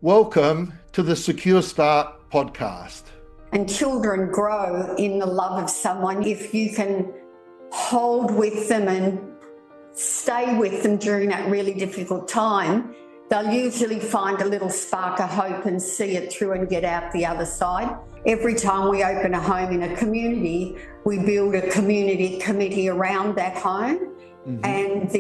Welcome to the Secure Start podcast. And children grow in the love of someone if you can hold with them and stay with them during that really difficult time. They'll usually find a little spark of hope and see it through and get out the other side. Every time we open a home in a community, we build a community committee around that home. And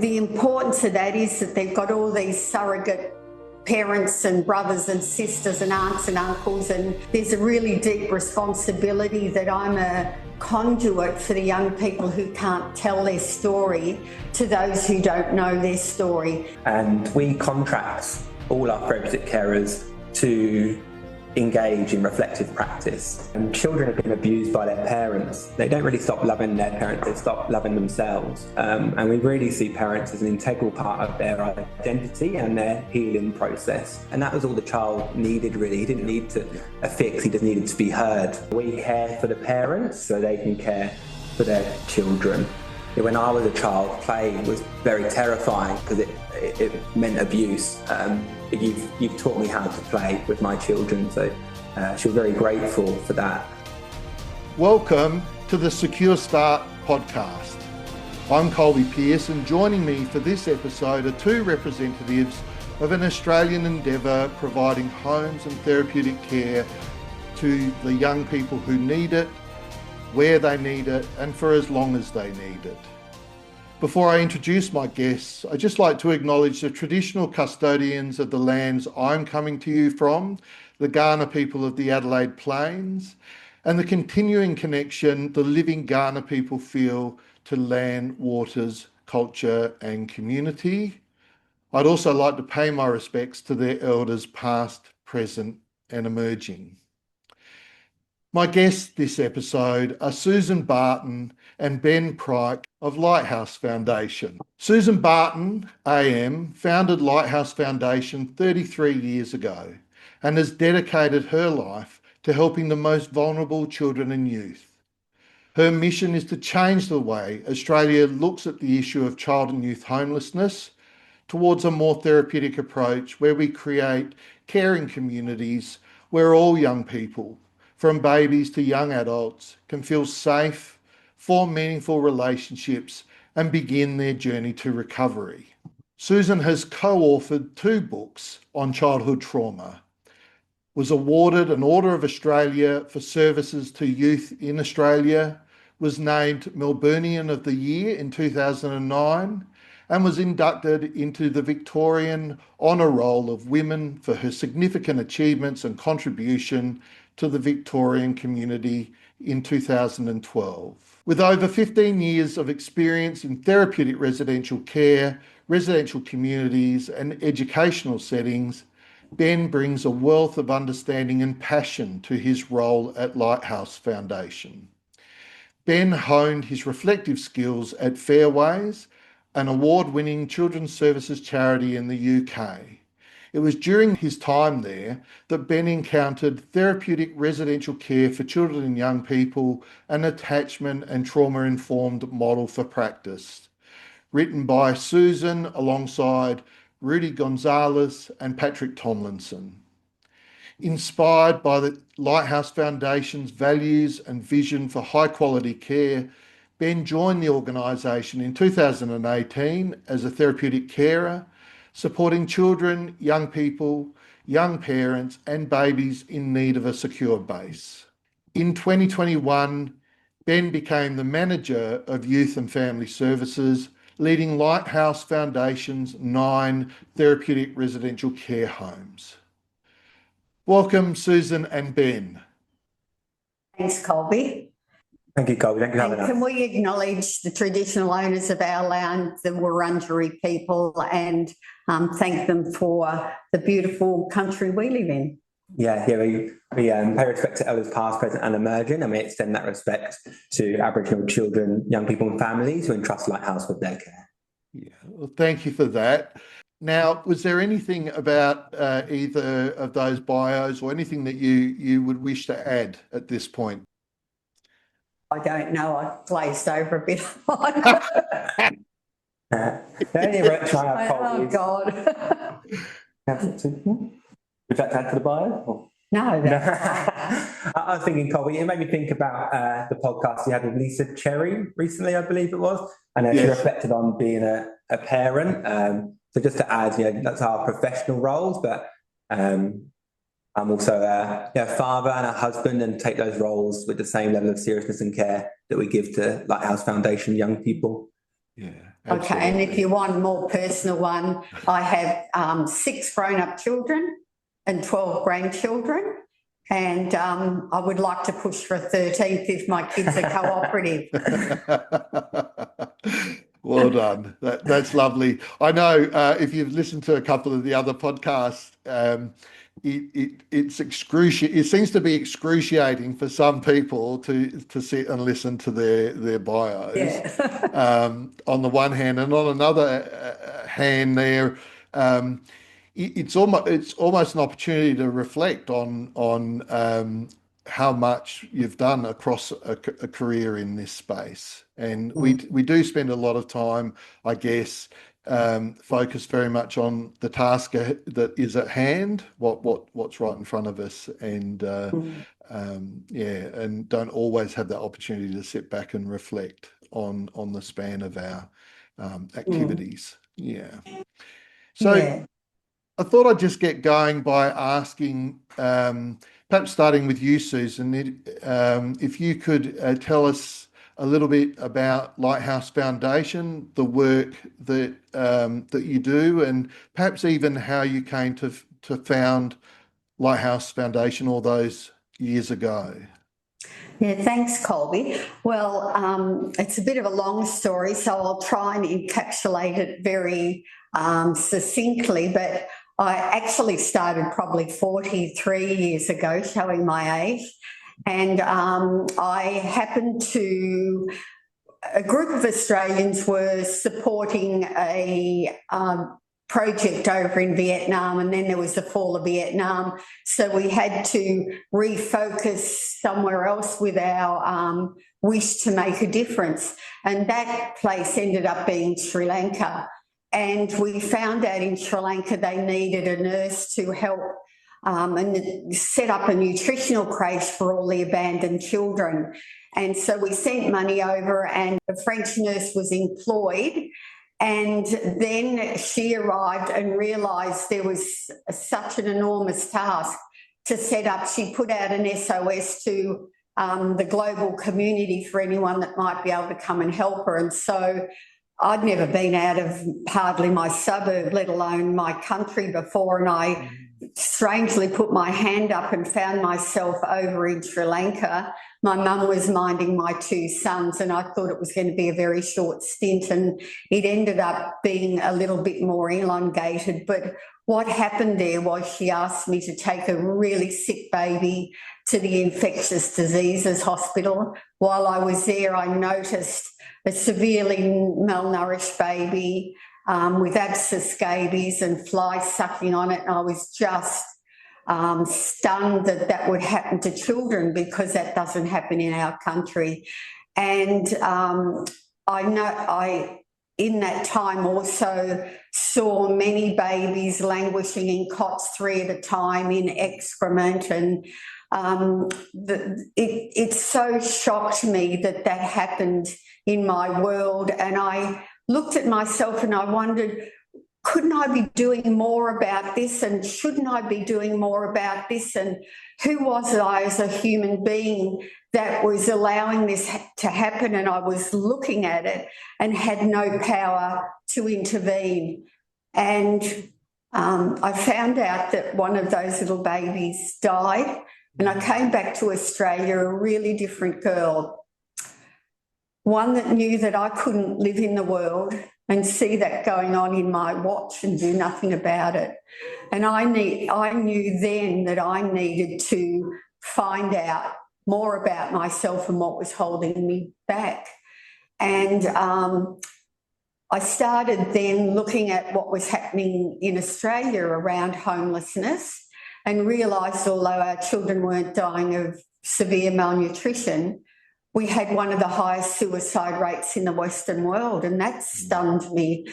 the importance of that is that they've got all these surrogate parents and brothers and sisters and aunts and uncles, and there's a really deep responsibility that I'm a conduit for the young people who can't tell their story to those who don't know their story. And we contract all our therapeutic carers to engage in reflective practice. And children have been abused by their parents. They don't really stop loving their parents, they stop loving themselves. And we really see parents as an integral part of their identity and their healing process. And that was all the child needed, really. He didn't need a fix, he just needed to be heard. We care for the parents so they can care for their children. When I was a child, play was very terrifying because it meant abuse. You've taught me how to play with my children, so she was very grateful for that. Welcome to the Secure Start podcast. I'm Colby Pearce, and joining me for this episode are two representatives of an Australian endeavour providing homes and therapeutic care to the young people who need it, where they need it, and for as long as they need it. Before I introduce my guests, I'd just like to acknowledge the traditional custodians of the lands I'm coming to you from, the Kaurna people of the Adelaide Plains, and the continuing connection the living Kaurna people feel to land, waters, culture and community. I'd also like to pay my respects to their elders past, present and emerging. My guests this episode are Susan Barton and Ben Pryke of Lighthouse Foundation. Susan Barton AM founded Lighthouse Foundation 33 years ago and has dedicated her life to helping the most vulnerable children and youth. Her mission is to change the way Australia looks at the issue of child and youth homelessness towards a more therapeutic approach where we create caring communities where all young people, from babies to young adults, can feel safe, form meaningful relationships and begin their journey to recovery. Susan has co-authored 2 books on childhood trauma, was awarded an Order of Australia for services to youth in Australia, was named Melburnian of the Year in 2009, and was inducted into the Victorian Honour Roll of Women for her significant achievements and contribution to the Victorian community in 2012. With over 15 years of experience in therapeutic residential care, residential communities and educational settings, Ben brings a wealth of understanding and passion to his role at Lighthouse Foundation. Ben honed his reflective skills at Fairways, an award-winning children's services charity in the UK. It was during his time there that Ben encountered therapeutic residential care for children and young people, an attachment and trauma-informed model for practice, written by Susan alongside Rudy Gonzalez and Patrick Tomlinson. Inspired by the Lighthouse Foundation's values and vision for high-quality care, Ben joined the organisation in 2018 as a therapeutic carer, supporting children, young people, young parents and babies in need of a secure base. In 2021, Ben became the Manager of Youth and Family Services, leading Lighthouse Foundation's 9 therapeutic residential care homes. Welcome, Susan and Ben. Thanks, Colby. Thank you, Colby. Thank you for having us. Can we acknowledge the traditional owners of our land, the Wurundjeri people, and thank them for the beautiful country we live in? We pay respect to elders past, present and emerging, and we extend that respect to Aboriginal children, young people and families who entrust Lighthouse with their care. Yeah, well, thank you for that. Now, was there anything about either of those bios or anything that you would wish to add at this point? I don't know. I glazed over a bit. Oh, God. Would you like to add to the bio? No, that's I was thinking, Colby, it made me think about the podcast you had with Lisa Cherry recently, I believe it was, and she reflected on being a parent. So just to add, that's our professional roles, but I'm also a father and a husband, and take those roles with the same level of seriousness and care that we give to Lighthouse Foundation young people. Yeah. Absolutely. Okay, and if you want a more personal one, I have 6 grown-up children and 12 grandchildren, and I would like to push for a 13th if my kids are cooperative. Well done. That's lovely. I know if you've listened to a couple of the other podcasts, it's excruciating. It seems to be excruciating for some people to sit and listen to their bios. Yeah. On the one hand, and on another hand, it's almost an opportunity to reflect on how much you've done across a career in this space. And we do spend a lot of time, I guess, focused very much on the task that is at hand, what's right in front of us, and and don't always have that opportunity to sit back and reflect on the span of our activities. So I thought I'd just get going by asking, perhaps starting with you, Susan, if you could tell us a little bit about Lighthouse Foundation, the work that you do, and perhaps even how you came to found Lighthouse Foundation all those years ago. Yeah, thanks, Colby. Well, it's a bit of a long story, so I'll try and encapsulate it very succinctly, but I actually started probably 43 years ago, showing my age. And I happened to, a group of Australians were supporting a project over in Vietnam, and then there was the fall of Vietnam. So we had to refocus somewhere else with our wish to make a difference. And that place ended up being Sri Lanka. And we found out in Sri Lanka they needed a nurse to help and set up a nutritional creche for all the abandoned children. And so we sent money over, and a French nurse was employed. And then she arrived and realised there was such an enormous task to set up. She put out an SOS to the global community for anyone that might be able to come and help her. And so I'd never been out of hardly my suburb, let alone my country before, and I strangely put my hand up and found myself over in Sri Lanka. My mum was minding my 2 sons, and I thought it was going to be a very short stint, and it ended up being a little bit more elongated. But what happened there was she asked me to take a really sick baby to the infectious diseases hospital. While I was there, I noticed a severely malnourished baby with abscesses, scabies and flies sucking on it. And I was just stunned that would happen to children, because that doesn't happen in our country. And I in that time also saw many babies languishing in cots 3 at a time in excrement, and it so shocked me that happened in my world. And I looked at myself and I wondered, couldn't I be doing more about this, and shouldn't I be doing more about this, and who was I as a human being that was allowing this to happen? And I was looking at it and had no power to intervene. And I found out that one of those little babies died, and I came back to Australia a really different girl, one that knew that I couldn't live in the world and see that going on in my watch and do nothing about it. And I knew then that I needed to find out more about myself and what was holding me back. And I started then looking at what was happening in Australia around homelessness, and realised although our children weren't dying of severe malnutrition, we had one of the highest suicide rates in the Western world, and that stunned me.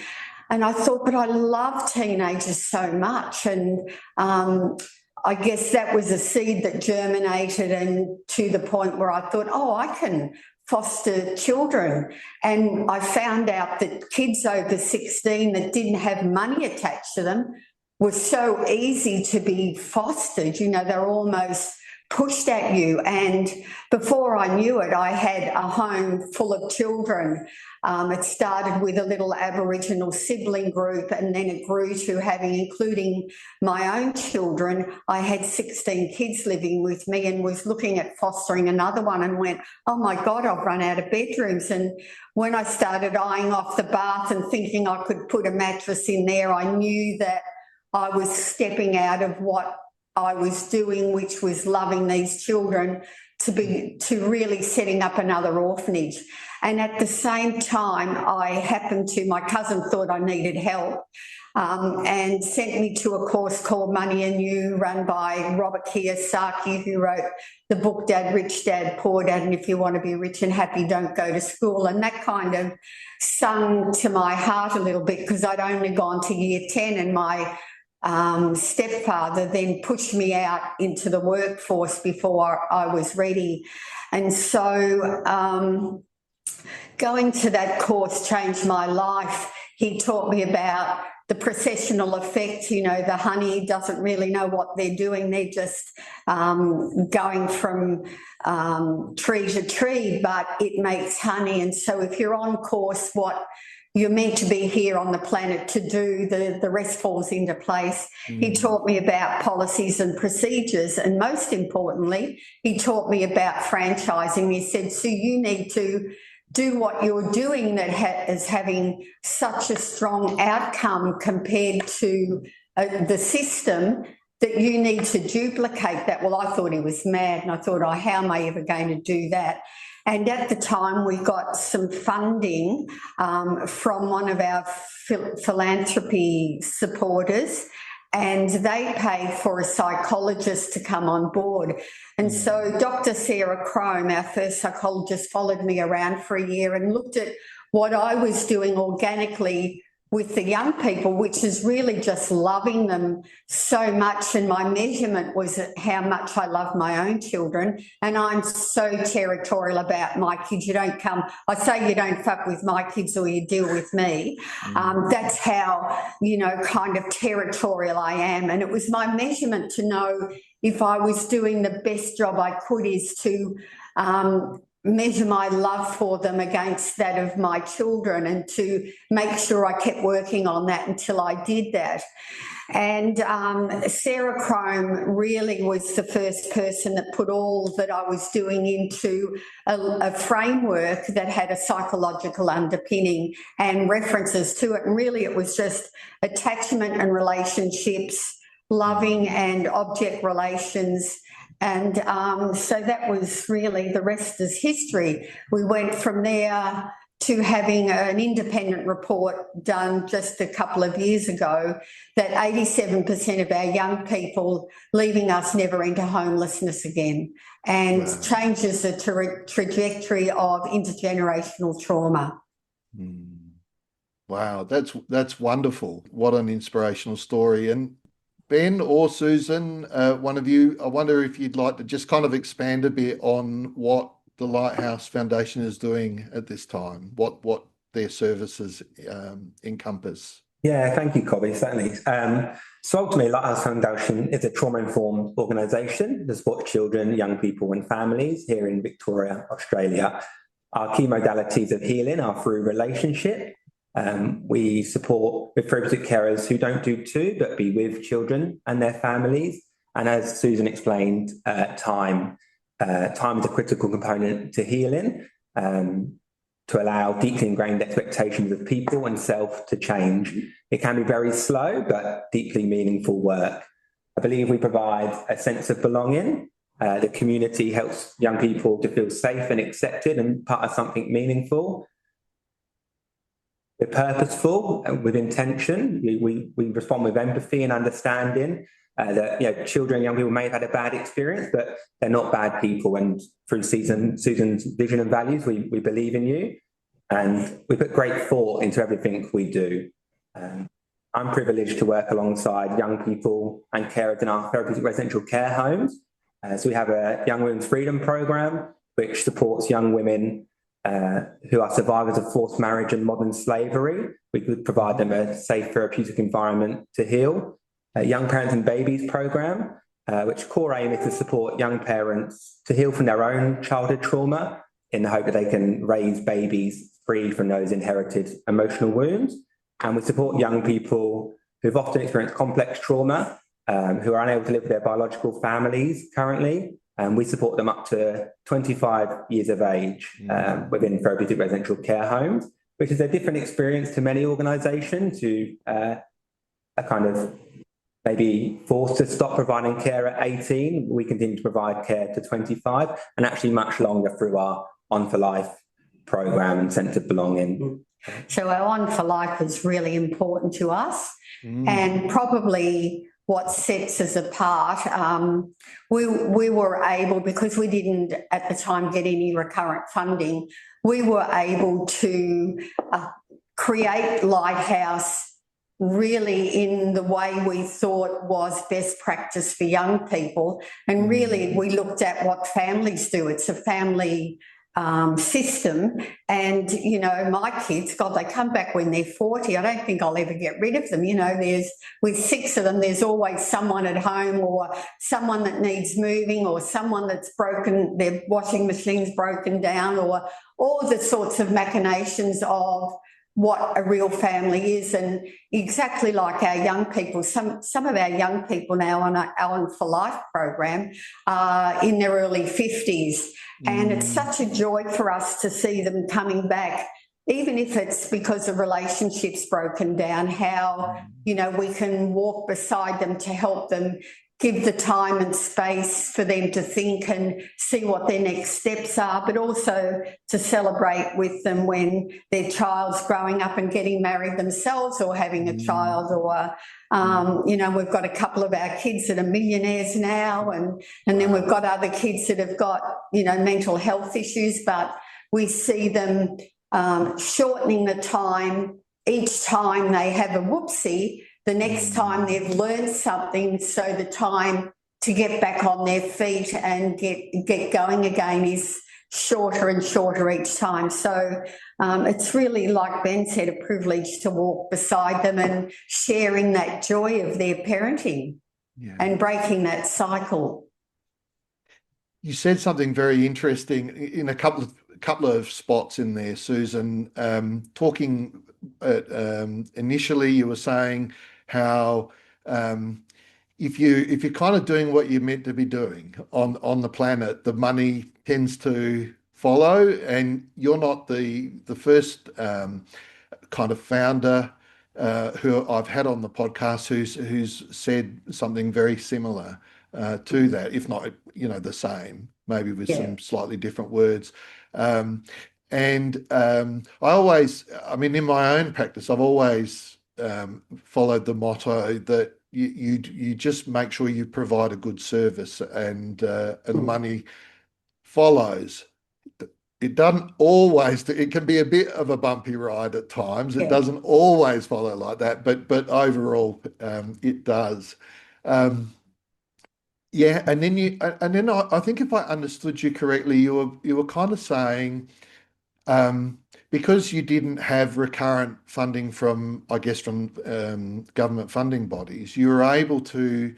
And I thought, but I love teenagers so much. And I guess that was a seed that germinated, and to the point where I thought, oh, I can foster children. And I found out that kids over 16 that didn't have money attached to them were so easy to be fostered. You know, they're almost pushed at you. And before I knew it, I had a home full of children. It started with a little Aboriginal sibling group, and then it grew to having, including my own children. I had 16 kids living with me and was looking at fostering another one and went, oh my God, I've run out of bedrooms. And when I started eyeing off the bath and thinking I could put a mattress in there, I knew that I was stepping out of what I was doing, which was loving these children, to really setting up another orphanage. And at the same time, my cousin thought I needed help and sent me to a course called Money and You, run by Robert Kiyosaki, who wrote the book Dad Rich, Dad Poor Dad, and if you want to be rich and happy, don't go to school. And that kind of sung to my heart a little bit, because I'd only gone to year 10, and my stepfather then pushed me out into the workforce before I was ready. And so going to that course changed my life. He taught me about the processional effect. You know, the honey doesn't really know what they're doing. They're just going from tree to tree, but it makes honey. And so if you're on course, what you're meant to be here on the planet to do, the rest falls into place. He taught me about policies and procedures, and most importantly, he taught me about franchising. He said, so you need to do what you're doing that is having such a strong outcome compared to the system, that you need to duplicate that. Well, I thought he was mad, and I thought, oh, how am I ever going to do that? And at the time, we got some funding from one of our philanthropy supporters, and they paid for a psychologist to come on board. And so Dr. Sarah Crome, our first psychologist, followed me around for a year and looked at what I was doing organically with the young people, which is really just loving them so much. And my measurement was how much I love my own children. And I'm so territorial about my kids. You don't come, I say you don't fuck with my kids or you deal with me. That's how, you know, kind of territorial I am. And it was my measurement to know if I was doing the best job I could is to measure my love for them against that of my children, and to make sure I kept working on that until I did that. And Sarah Crome really was the first person that put all that I was doing into a framework that had a psychological underpinning and references to it. And really it was just attachment and relationships, loving and object relations. And so that was really, the rest is history. We went from there to having an independent report done just a couple of years ago that 87% of our young people leaving us never enter homelessness again, and changes the trajectory of intergenerational trauma. Wow, that's wonderful. What an inspirational story. And Ben or Susan, one of you, I wonder if you'd like to just kind of expand a bit on what the Lighthouse Foundation is doing at this time, what their services encompass. Yeah, thank you, Colby, certainly. So ultimately, Lighthouse Foundation is a trauma-informed organisation that supports children, young people and families here in Victoria, Australia. Our key modalities of healing are through relationship. We support with therapeutic carers who don't do to, but be with children and their families. And as Susan explained, time is a critical component to healing, to allow deeply ingrained expectations of people and self to change. It can be very slow, but deeply meaningful work. I believe we provide a sense of belonging. The community helps young people to feel safe and accepted and part of something meaningful. We're purposeful and with intention. We respond with empathy and understanding. that children and young people may have had a bad experience, but they're not bad people. And through Susan's vision and values, we believe in you, and we put great thought into everything we do. I'm privileged to work alongside young people and carers in our therapeutic residential care homes. So we have a Young Women's Freedom Programme, which supports young women who are survivors of forced marriage and modern slavery. We could provide them a safe therapeutic environment to heal. A Young Parents and Babies Programme, which core aim is to support young parents to heal from their own childhood trauma in the hope that they can raise babies free from those inherited emotional wounds. And we support young people who've often experienced complex trauma, who are unable to live with their biological families currently. And we support them up to 25 years of age within therapeutic residential care homes, which is a different experience to many organisations who are kind of maybe forced to stop providing care at 18. We continue to provide care to 25 and actually much longer through our On for Life programme and Centre of Belonging. So our On for Life is really important to us, and probably what sets us apart. We were able, because we didn't at the time get any recurrent funding, we were able to create Lighthouse really in the way we thought was best practice for young people. And really we looked at what families do. It's a family system, and my kids, God, they come back when they're 40. I don't think I'll ever get rid of them. There's, with 6 of them, there's always someone at home, or someone that needs moving, or someone that's broken, their washing machine's broken down, or all the sorts of machinations of what a real family is. And exactly like our young people, some of our young people now on our On for Life program are in their early 50s. And it's such a joy for us to see them coming back, even if it's because of relationships broken down, how, we can walk beside them to help them, give the time and space for them to think and see what their next steps are, but also to celebrate with them when their child's growing up and getting married themselves or having a child, or, we've got a couple of our kids that are millionaires now, and then we've got other kids that have got, mental health issues, but we see them shortening the time each time they have a whoopsie. The next time they've learned something, so the time to get back on their feet and get going again is shorter and shorter each time. So it's really, like Ben said, a privilege to walk beside them and sharing that joy of their parenting and breaking that cycle. You said something very interesting in a couple of spots in there, Susan. Talking initially, you were saying how if you're kind of doing what you're meant to be doing on the planet, the money tends to follow, and you're not the first kind of founder who I've had on the podcast who's said something very similar to that, if not the same, maybe with some slightly different words. In my own practice, I've always followed the motto that you just make sure you provide a good service, and the money follows. It doesn't always. It can be a bit of a bumpy ride at times. It doesn't always follow like that, but overall, it does. And then I think if I understood you correctly, you were kind of saying, because you didn't have recurrent funding from government funding bodies, you were able to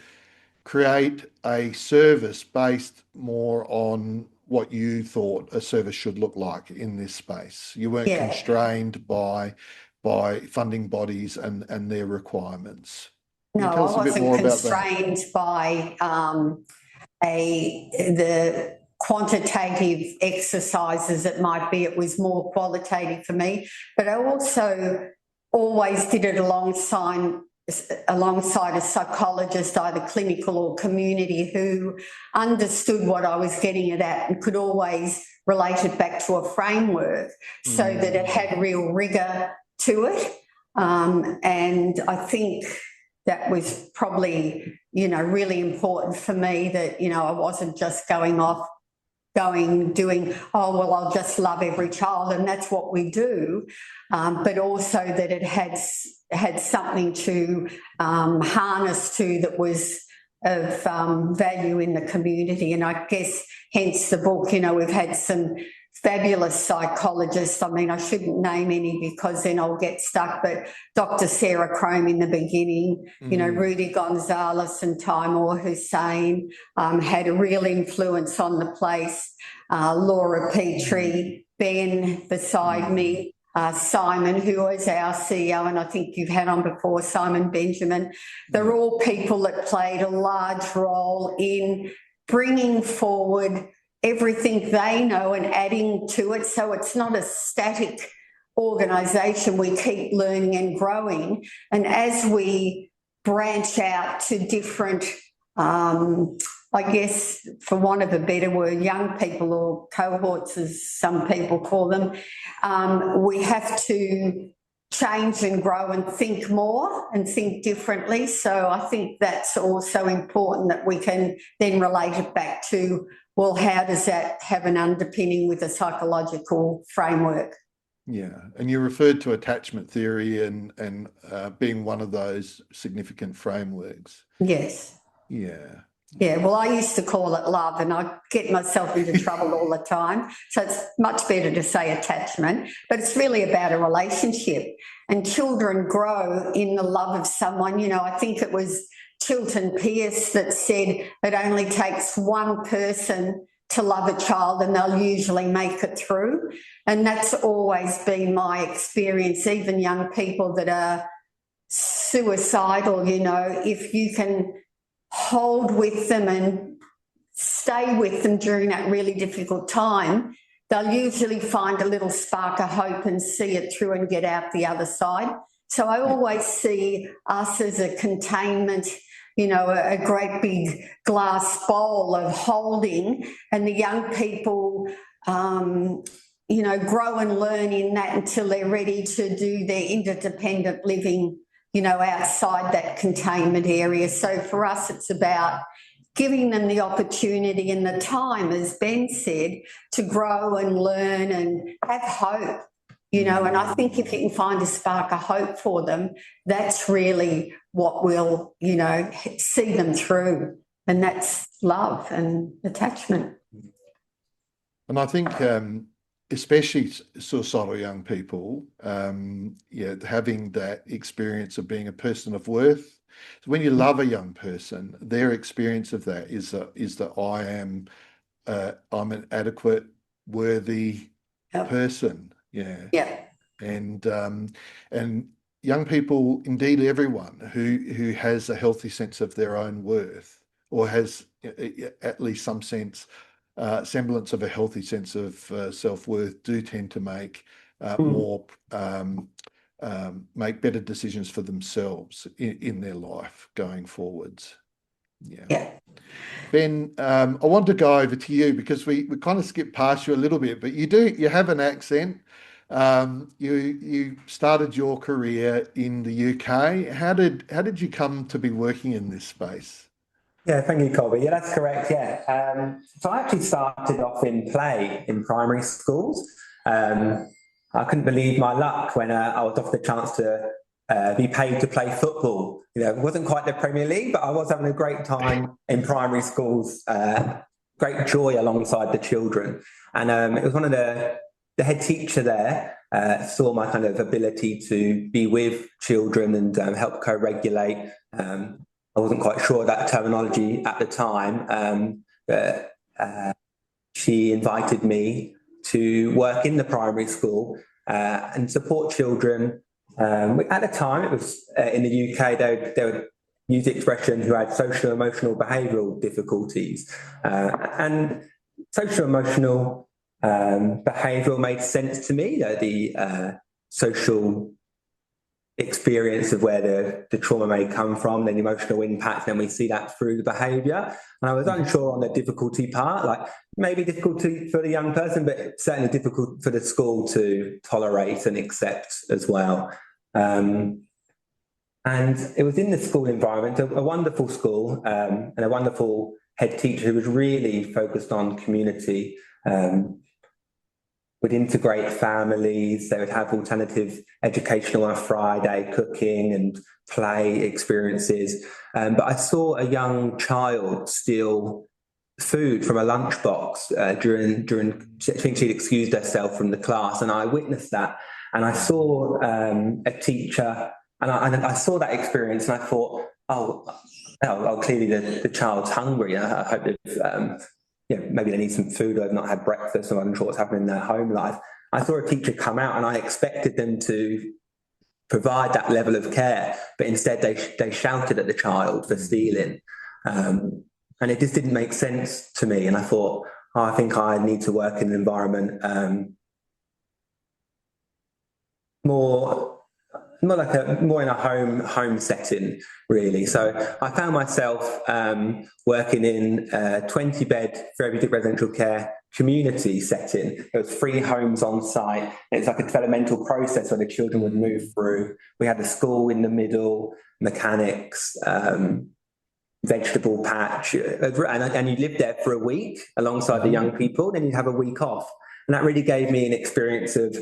create a service based more on what you thought a service should look like in this space. You weren't constrained by funding bodies and their requirements. No, I wasn't constrained by the quantitative exercises it might be. It was more qualitative for me. But I also always did it alongside a psychologist, either clinical or community, who understood what I was getting at and could always relate it back to a framework so that it had real rigour to it. And I think that was probably, really important for me, that, I wasn't just doing, oh, well, I'll just love every child, and that's what we do, but also that it had something to harness to that was of value in the community. And I guess hence the book. We've had some fabulous psychologists. I mean, I shouldn't name any because then I'll get stuck, but Dr. Sarah Crome in the beginning, Rudy Gonzalez and Timur Hussein had a real influence on the place. Laura Petrie, Ben beside me, Simon, who was our CEO, and I think you've had on before, Simon Benjamin. They're all people that played a large role in bringing forward everything they know and adding to it. So it's not a static organisation. We keep learning and growing. And as we branch out to different, I guess, for want of a better word, young people, or cohorts as some people call them, we have to change and grow and think more and think differently. So I think that's also important, that we can then relate it back to, well, how does that have an underpinning with a psychological framework? Yeah, and you referred to attachment theory and being one of those significant frameworks. Yes. Yeah. Yeah, well, I used to call it love, and I get myself into trouble all the time. So it's much better to say attachment, but it's really about a relationship. And children grow in the love of someone. I think it was Chilton Pearce that said it only takes one person to love a child and they'll usually make it through. And that's always been my experience. Even young people that are suicidal, if you can hold with them and stay with them during that really difficult time, they'll usually find a little spark of hope and see it through and get out the other side. So I always see us as a containment, a great big glass bowl of holding, and the young people, grow and learn in that until they're ready to do their interdependent living, outside that containment area. So for us, it's about giving them the opportunity and the time, as Ben said, to grow and learn and have hope. And I think if you can find a spark of hope for them, that's really what will, see them through. And that's love and attachment. And I think especially suicidal young people, having that experience of being a person of worth. So when you love a young person, their experience of that is that I'm an adequate, worthy person. Yeah. And young people, indeed everyone who has a healthy sense of their own worth, or has at least some semblance of a healthy sense of self-worth, do tend to make make better decisions for themselves in their life going forwards. Yeah. Ben, I want to go over to you because we kind of skipped past you a little bit, but you have an accent. You started your career in the UK. How did you come to be working in this space? Yeah, thank you, Colby. Yeah, that's correct. Yeah. So I actually started off in play in primary schools. I couldn't believe my luck when I was offered the chance to be paid to play football. It wasn't quite the Premier League, but I was having a great time in primary schools. Great joy alongside the children. And it was one of the head teacher there saw my kind of ability to be with children and help co-regulate. I wasn't quite sure of that terminology at the time, but she invited me to work in the primary school and support children. At the time, it was in the UK, they would use the expression who had social, emotional, behavioural difficulties. And social, emotional, behavioural made sense to me, the social experience of where the trauma may come from, then the emotional impact, then we see that through the behaviour. And I was unsure on the difficulty part, like maybe difficulty for the young person, but certainly difficult for the school to tolerate and accept as well. And it was in the school environment, a wonderful school, and a wonderful head teacher who was really focused on community, would integrate families. They would have alternative educational on a Friday, cooking and play experiences. But I saw a young child steal food from a lunchbox during. I think she'd excused herself from the class, and I witnessed that. And I saw a teacher, and I saw that experience, and I thought, clearly the child's hungry. I hope they've, maybe they need some food, or they've not had breakfast, or I'm not sure what's happening in their home life. I saw a teacher come out, and I expected them to provide that level of care, but instead they shouted at the child for stealing. And it just didn't make sense to me. And I thought, I think I need to work in an environment more in a home setting, really. So I found myself working in a 20-bed therapeutic residential care community setting. There was 3 homes on site. It's like a developmental process where the children would move through. We had the school in the middle, mechanics, vegetable patch, and you lived there for a week alongside the young people, then you'd have a week off. And that really gave me an experience of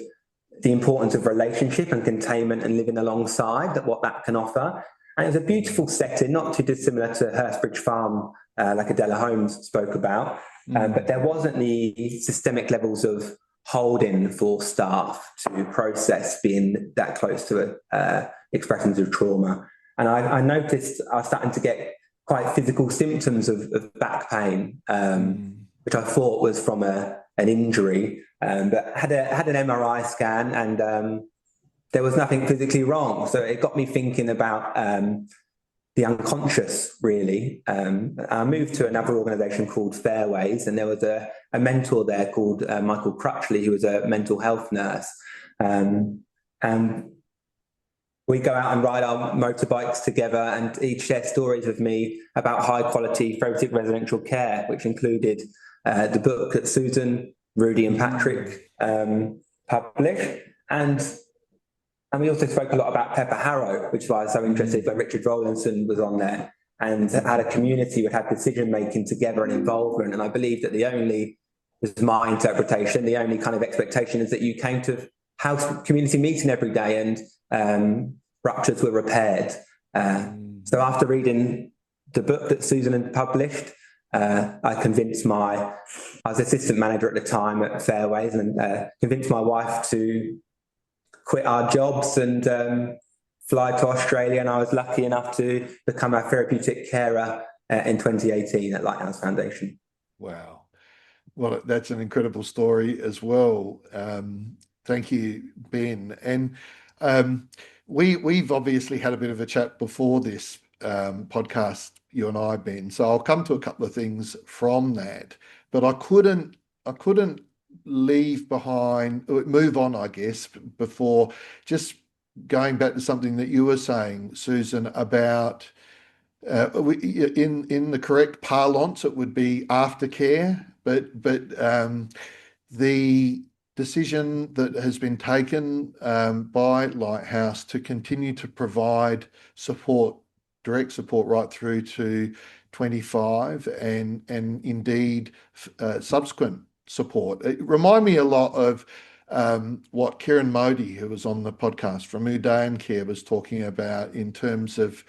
the importance of relationship and containment and living alongside, what that can offer. And it was a beautiful setting, not too dissimilar to Hurstbridge Farm, like Adela Holmes spoke about, but there wasn't the systemic levels of holding for staff to process being that close to expressions of trauma. And I noticed I was starting to get quite physical symptoms of back pain, which I thought was from an injury, but had an MRI scan, and there was nothing physically wrong. So it got me thinking about the unconscious, really. I moved to another organisation called Fairways, and there was a mentor there called Michael Crutchley, who was a mental health nurse. And we go out and ride our motorbikes together, and he'd share stories with me about high quality therapeutic residential care, which included the book that Susan, Rudy and Patrick published. And we also spoke a lot about Pepper Harrow, which is why I was so interested when Richard Rowlinson was on there, and how the community would have decision making together and involvement. And I believe that this is my interpretation, the only kind of expectation is that you came to house community meeting every day, and ruptures were repaired. So after reading the book that Susan had published, I was assistant manager at the time at Fairways, and convinced my wife to quit our jobs and fly to Australia. And I was lucky enough to become a therapeutic carer in 2018 at Lighthouse Foundation. Wow. Well, that's an incredible story as well. Thank you, Ben. And we've obviously had a bit of a chat before this podcast, you and I, Ben. So I'll come to a couple of things from that, but I couldn't move on, I guess, before just going back to something that you were saying, Susan, about in the correct parlance, it would be aftercare, but the decision that has been taken by Lighthouse to continue to provide support, direct support right through to 25, and indeed subsequent support. It reminded me a lot of what Kieran Modi, who was on the podcast from Udayan Care, was talking about in terms of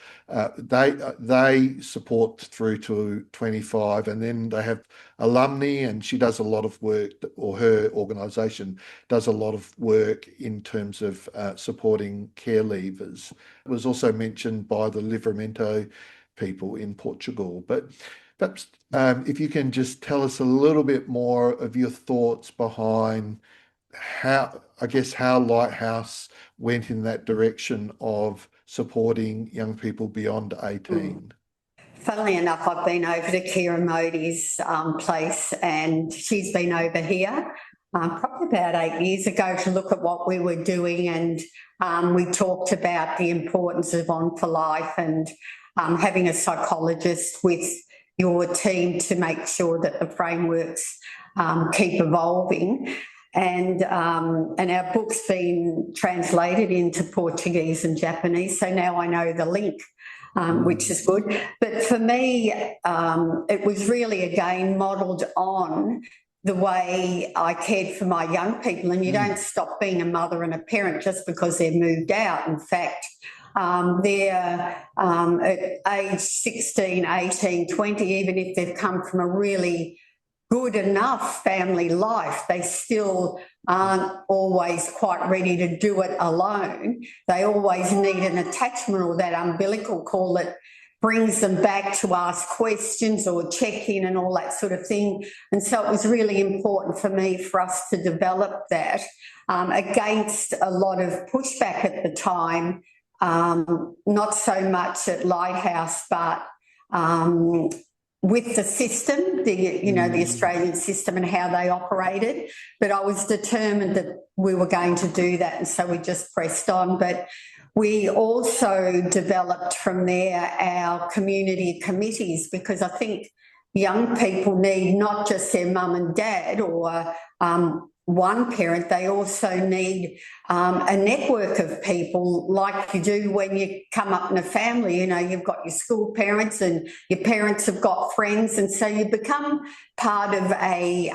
they support through to 25, and then they have alumni, and she does a lot of work, or her organisation does a lot of work in terms of supporting care leavers. It was also mentioned by the Livramento people in Portugal. But perhaps if you can just tell us a little bit more of your thoughts behind how Lighthouse went in that direction of supporting young people beyond 18. Funnily enough, I've been over to Kira Modi's place, and she's been over here probably about 8 years ago to look at what we were doing, and we talked about the importance of On for Life and having a psychologist with your team to make sure that the frameworks keep evolving. and our book's been translated into Portuguese and Japanese, so now I know the link, which is good. But for me, it was really, again, modelled on the way I cared for my young people. And you don't stop being a mother and a parent just because they've moved out. In fact, they're at age 16, 18, 20, even if they've come from a really good enough family life, they still aren't always quite ready to do it alone. They always need an attachment or that umbilical cord that brings them back to ask questions or check in and all that sort of thing. And so it was really important for me for us to develop that against a lot of pushback at the time, not so much at Lighthouse, but with the system, the Australian system and how they operated. But I was determined that we were going to do that, and so we just pressed on. But we also developed from there our community committees, because I think young people need not just their mum and dad or one parent, they also need a network of people like you do when you come up in a family. You've got your school parents and your parents have got friends, and so you become part of a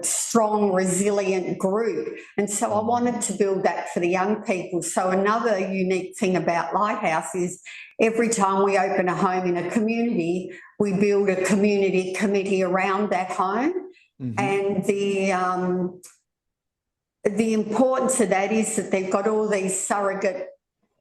strong, resilient group. And so I wanted to build that for the young people. So another unique thing about Lighthouse is every time we open a home in a community, we build a community committee around that home. And the importance of that is that they've got all these surrogate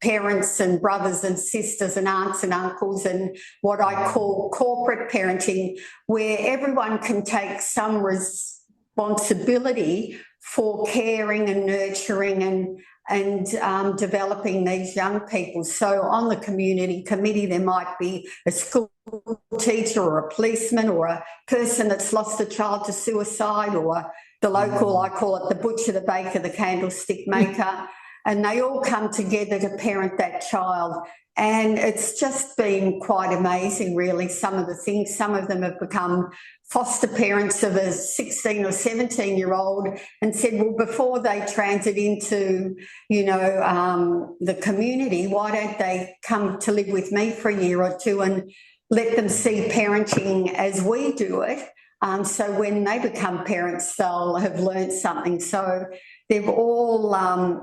parents and brothers and sisters and aunts and uncles and what I call corporate parenting, where everyone can take some responsibility for caring and nurturing and developing these young people. So on the community committee, there might be a school teacher or a policeman or a person that's lost a child to suicide, or the local, I call it the butcher, the baker, the candlestick maker, and they all come together to parent that child. And it's just been quite amazing, really, some of the things. Some of them have become foster parents of a 16 or 17-year-old and said, well, before they transit into, the community, why don't they come to live with me for a year or two and let them see parenting as we do it. So when they become parents, they'll have learned something. So they've all,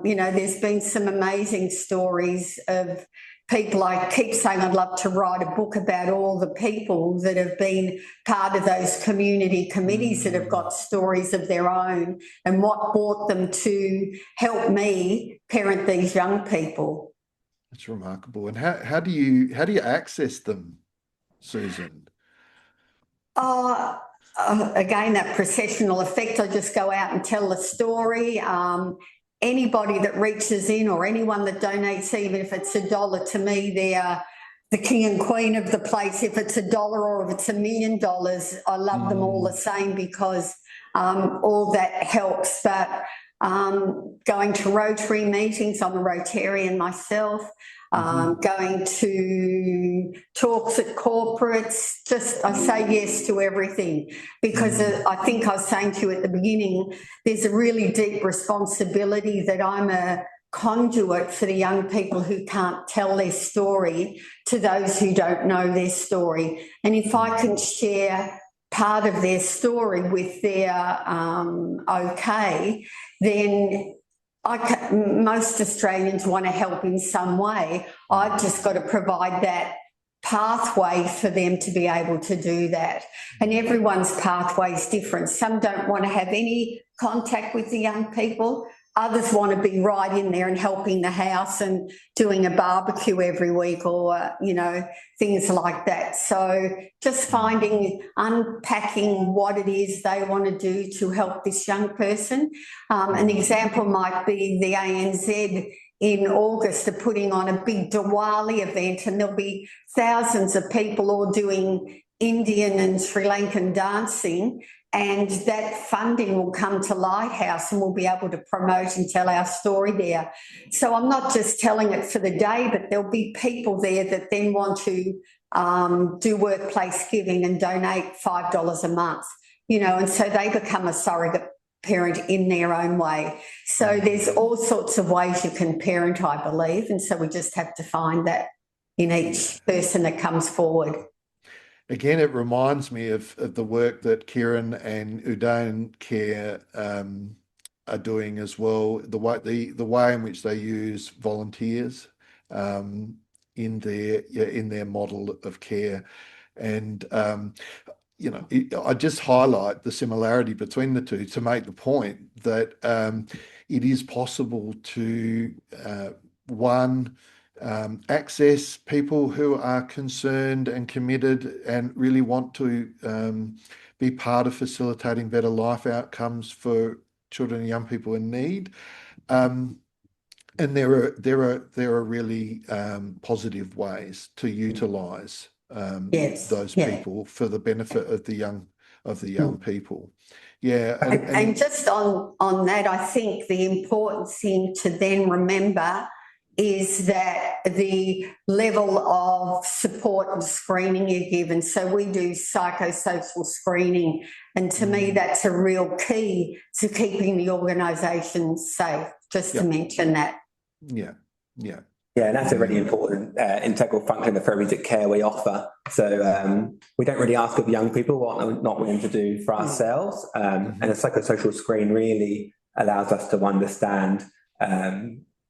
there's been some amazing stories of people. I keep saying I'd love to write a book about all the people that have been part of those community committees that have got stories of their own and what brought them to help me parent these young people. That's remarkable. And how do you access them, Susan? Again, that processional effect. I just go out and tell the story. Anybody that reaches in or anyone that donates, even if it's $1 to me, they're the king and queen of the place. If it's $1 or if it's $1 million, I love them all the same, because all that helps. But going to Rotary meetings, I'm a Rotarian myself, going to talks at corporates, I say yes to everything, because I think I was saying to you at the beginning, there's a really deep responsibility that I'm a conduit for the young people who can't tell their story to those who don't know their story. And if I can share part of their story with their okay, then most Australians want to help in some way. I've just got to provide that pathway for them to be able to do that. And everyone's pathway is different. Some don't want to have any contact with the young people. Others want to be right in there and helping the house and doing a barbecue every week, or, things like that. So just unpacking what it is they want to do to help this young person. An example might be the ANZ in August are putting on a big Diwali event, and there'll be thousands of people all doing Indian and Sri Lankan dancing, and that funding will come to Lighthouse and we'll be able to promote and tell our story there. So I'm not just telling it for the day, but there'll be people there that then want to do workplace giving and donate $5 a month. and so they become a surrogate parent in their own way. So there's all sorts of ways you can parent, I believe, and so we just have to find that in each person that comes forward. Again, it reminds me of the work that Kieran and Udain Care are doing as well. The way in which they use volunteers in their model of care, and I just highlight the similarity between the two to make the point that it is possible to access people who are concerned and committed and really want to be part of facilitating better life outcomes for children and young people in need. And there are really positive ways to utilise those people for the benefit of the young people. Yeah. And just on that, I think the important thing to then remember is that the level of support and screening you give. And so we do psychosocial screening. And to me, that's a real key to keeping the organisation safe, just to mention that. Yeah. Yeah, and that's a really important integral function of therapeutic care we offer. So we don't really ask of young people what we're not willing to do for ourselves. And a psychosocial screen really allows us to understand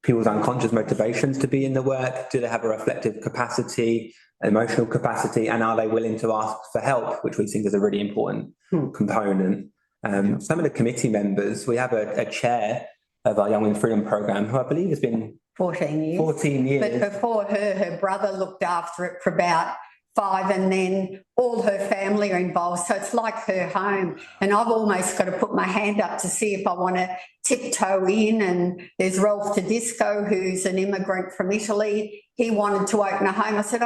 people's unconscious motivations to be in the work. Do they have a reflective capacity, emotional capacity, and are they willing to ask for help, which we think is a really important component. Some of the committee members, we have a chair of our Young in Freedom programme, who I believe has been 14 years. 14 years. But before her brother looked after it for about 5, and then all her family are involved. So it's like her home. And I've almost got to put my hand up to see if I want to tiptoe in. And there's Ralph Tedesco, who's an immigrant from Italy. He wanted to open a home. I said,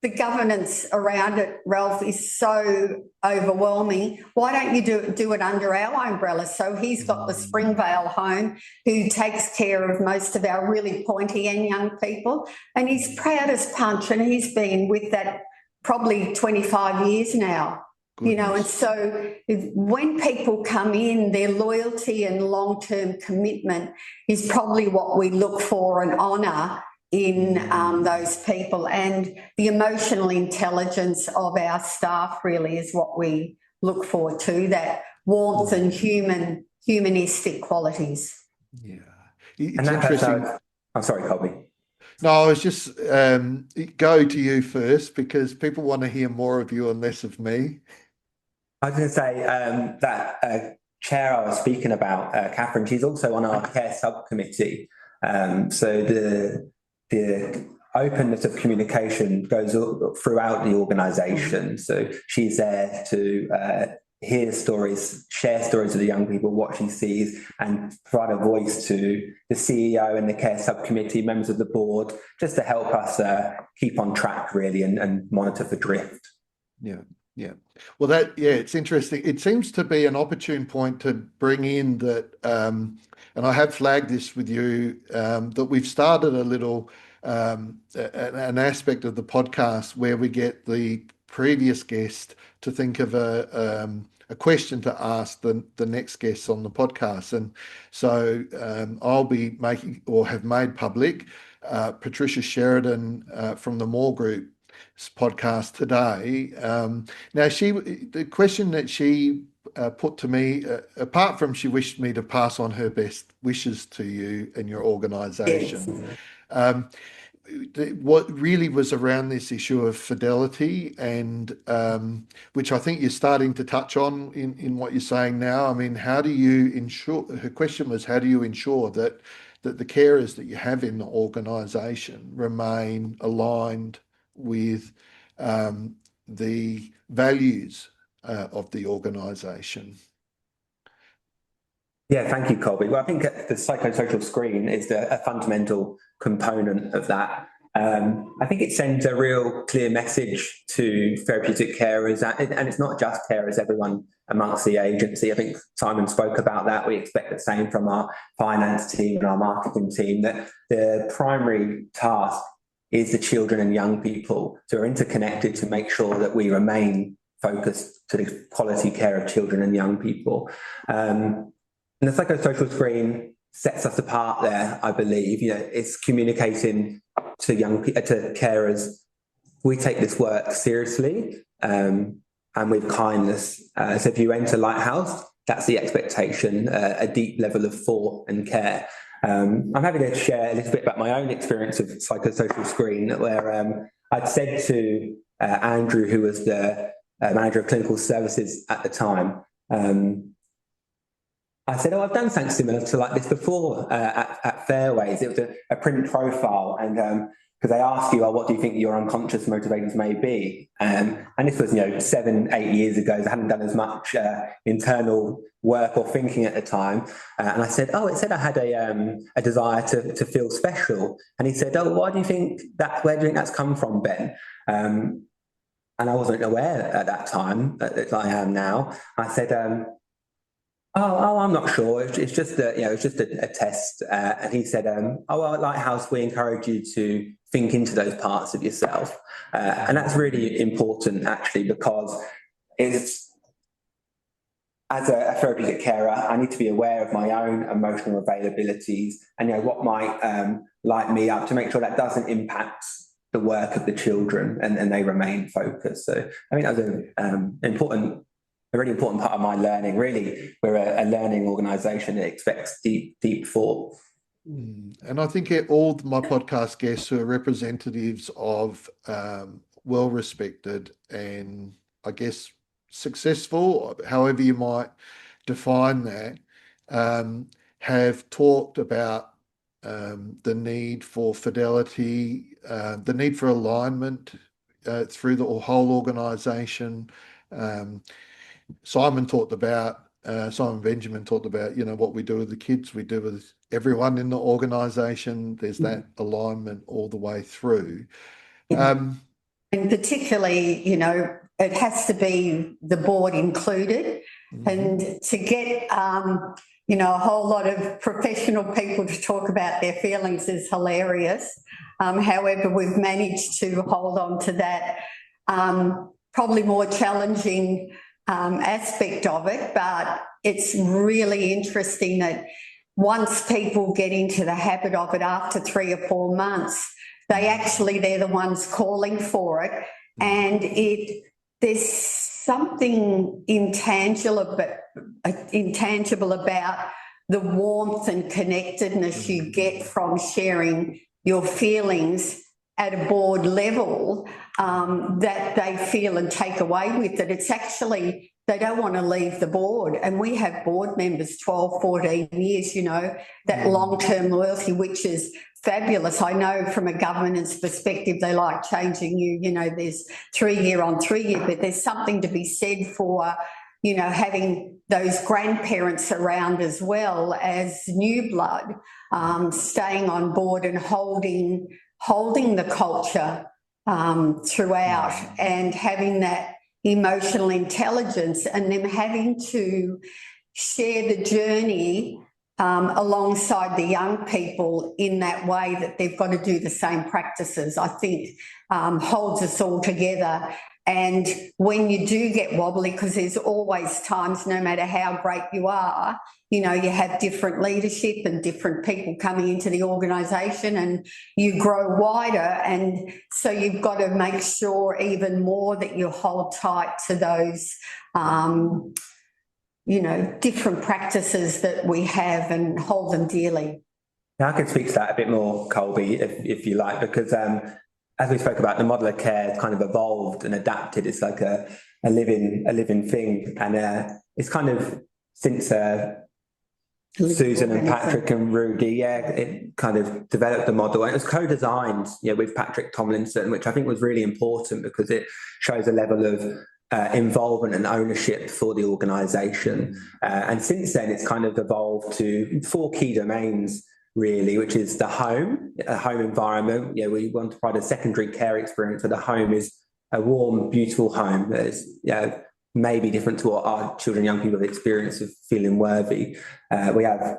the governance around it, Ralph, is so overwhelming. Why don't you do it under our umbrella? So he's got the Springvale home, who takes care of most of our really pointy and young people. And he's proud as punch, and he's been with that probably 25 years now. Goodness. And so when people come in, their loyalty and long-term commitment is probably what we look for and honour in those people, and the emotional intelligence of our staff really is what we look for too, that warmth and humanistic qualities. Yeah. It's interesting. I'm sorry, Colby. No, I was just go to you first, because people want to hear more of you and less of me. I was going to say that chair I was speaking about, Catherine, she's also on our care subcommittee. So the openness of communication goes throughout the organisation. So she's there to hear stories, share stories with the young people, what she sees, and provide a voice to the CEO and the care subcommittee, members of the board, just to help us keep on track, really, and monitor for drift. Yeah. Well, it's interesting. It seems to be an opportune point to bring in that, and I have flagged this with you, that we've started a little an aspect of the podcast where we get the previous guest to think of a question to ask the next guests on the podcast. And so I'll be making, or have made public, Patricia Sheridan from the Moore Group podcast today. Now, the question that she put to me, apart from she wished me to pass on her best wishes to you and your organisation, what really was around this issue of fidelity, and which I think you're starting to touch on in what you're saying now. I mean, how do you ensure, her question was, how do you ensure that the carers that you have in the organisation remain aligned with the values of the organisation? Yeah, thank you, Colby. Well, I think the psychosocial screen is a fundamental component of that. I think it sends a real clear message to therapeutic carers, and it's not just carers, everyone amongst the agency. I think Simon spoke about that. We expect the same from our finance team and our marketing team, that the primary task is the children and young people, who are interconnected, to make sure that we remain focused to the quality care of children and young people. And the psychosocial screen sets us apart there, I believe. It's communicating to to carers. We take this work seriously and with kindness. So if you enter Lighthouse, that's the expectation, a deep level of thought and care. I'm happy to share a little bit about my own experience of psychosocial screen, where I'd said to Andrew, who was the manager of clinical services at the time, I said, I've done something similar to like this before at Fairways. It was a print profile, and because they ask you, what do you think your unconscious motivators may be? And this was, 7-8 years ago. So I hadn't done as much internal work or thinking at the time. And I said, it said I had a desire to feel special. And he said, why do you think where do you think that's come from, Ben? And I wasn't aware at that time that I am now. I said, I'm not sure. It's just a test. And he said, at Lighthouse, we encourage you to think into those parts of yourself. And that's really important, actually, because as a therapeutic carer, I need to be aware of my own emotional availabilities and what might light me up to make sure that doesn't impact the work of the children and they remain focused. So I think that was a really important part of my learning. Really, we're a learning organisation that expects deep thought. And I think all my podcast guests are representatives of well-respected and, I guess, successful, however you might define that, have talked about the need for fidelity, the need for alignment through the whole organisation. Simon Benjamin talked about, what we do with the kids, we do with everyone in the organisation. There's that alignment all the way through. And particularly, it has to be the board included. Mm-hmm. And to get, a whole lot of professional people to talk about their feelings is hilarious. However, we've managed to hold on to that probably more challenging aspect of it, but it's really interesting that once people get into the habit of it after 3 or 4 months, they're the ones calling for it, and there's something intangible about the warmth and connectedness you get from sharing your feelings at a board level that they feel and take away with it. It's actually, they don't want to leave the board. And we have board members 12, 14 years, that long-term loyalty, which is fabulous. I know from a governance perspective, they like changing you, there's 3-year on 3-year, but there's something to be said for, having those grandparents around as well as new blood, staying on board and holding the culture throughout, and having that emotional intelligence, and them having to share the journey alongside the young people in that way, that they've got to do the same practices, I think holds us all together. And when you do get wobbly, because there's always times, no matter how great you are, you have different leadership and different people coming into the organisation, and you grow wider. And so you've got to make sure even more that you hold tight to those, different practices that we have, and hold them dearly. Now, I can speak to that a bit more, Colby, if you like, because as we spoke about, the model of care has kind of evolved and adapted. It's like a living thing, and it's kind of since Susan and Patrick and Rudy, it kind of developed the model, and it was co-designed, with Patrick Tomlinson, which I think was really important because it shows a level of involvement and ownership for the organisation. And since then, it's kind of evolved to 4 key domains, really, which is the home environment. We want to provide a secondary care experience where the home is a warm, beautiful home that is maybe different to what our children and young people have experienced of feeling worthy. We have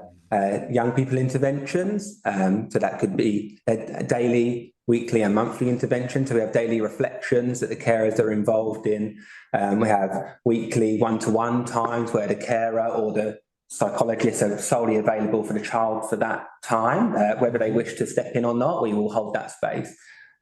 young people interventions, so that could be a daily weekly and monthly interventions. So we have daily reflections that the carers are involved in. We have weekly one-to-one times where the carer or the psychologists are solely available for the child for that time. Whether they wish to step in or not, we will hold that space.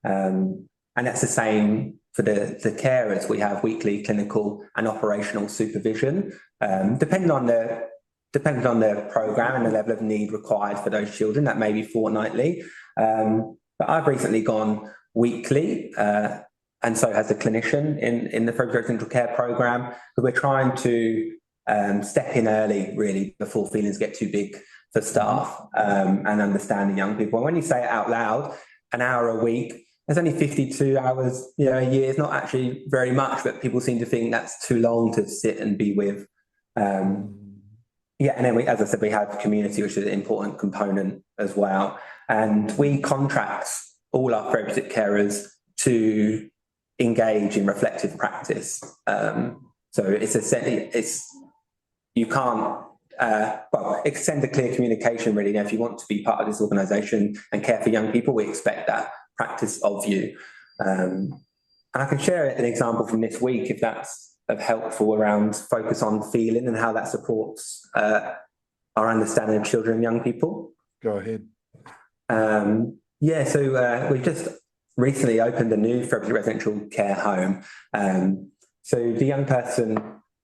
And that's the same for the carers. We have weekly clinical and operational supervision, depending on the program and the level of need required for those children. That may be fortnightly. But I've recently gone weekly, and so has the clinician in the residential care program. But we're trying to step in early, really, before feelings get too big for staff, and understanding young people. And when you say it out loud, an hour a week, there's only 52 hours, a year. It's not actually very much, but people seem to think that's too long to sit and be with. And then as I said, we have community, which is an important component as well. And we contract all our therapeutic carers to engage in reflective practice. So it's essentially, you can't, extend a clear communication, really. If you want to be part of this organisation and care for young people, we expect that practice of you. And I can share an example from this week, if that's helpful, around focus on feeling and how that supports our understanding of children and young people. Go ahead. So we just recently opened a new therapeutic residential care home. So the young person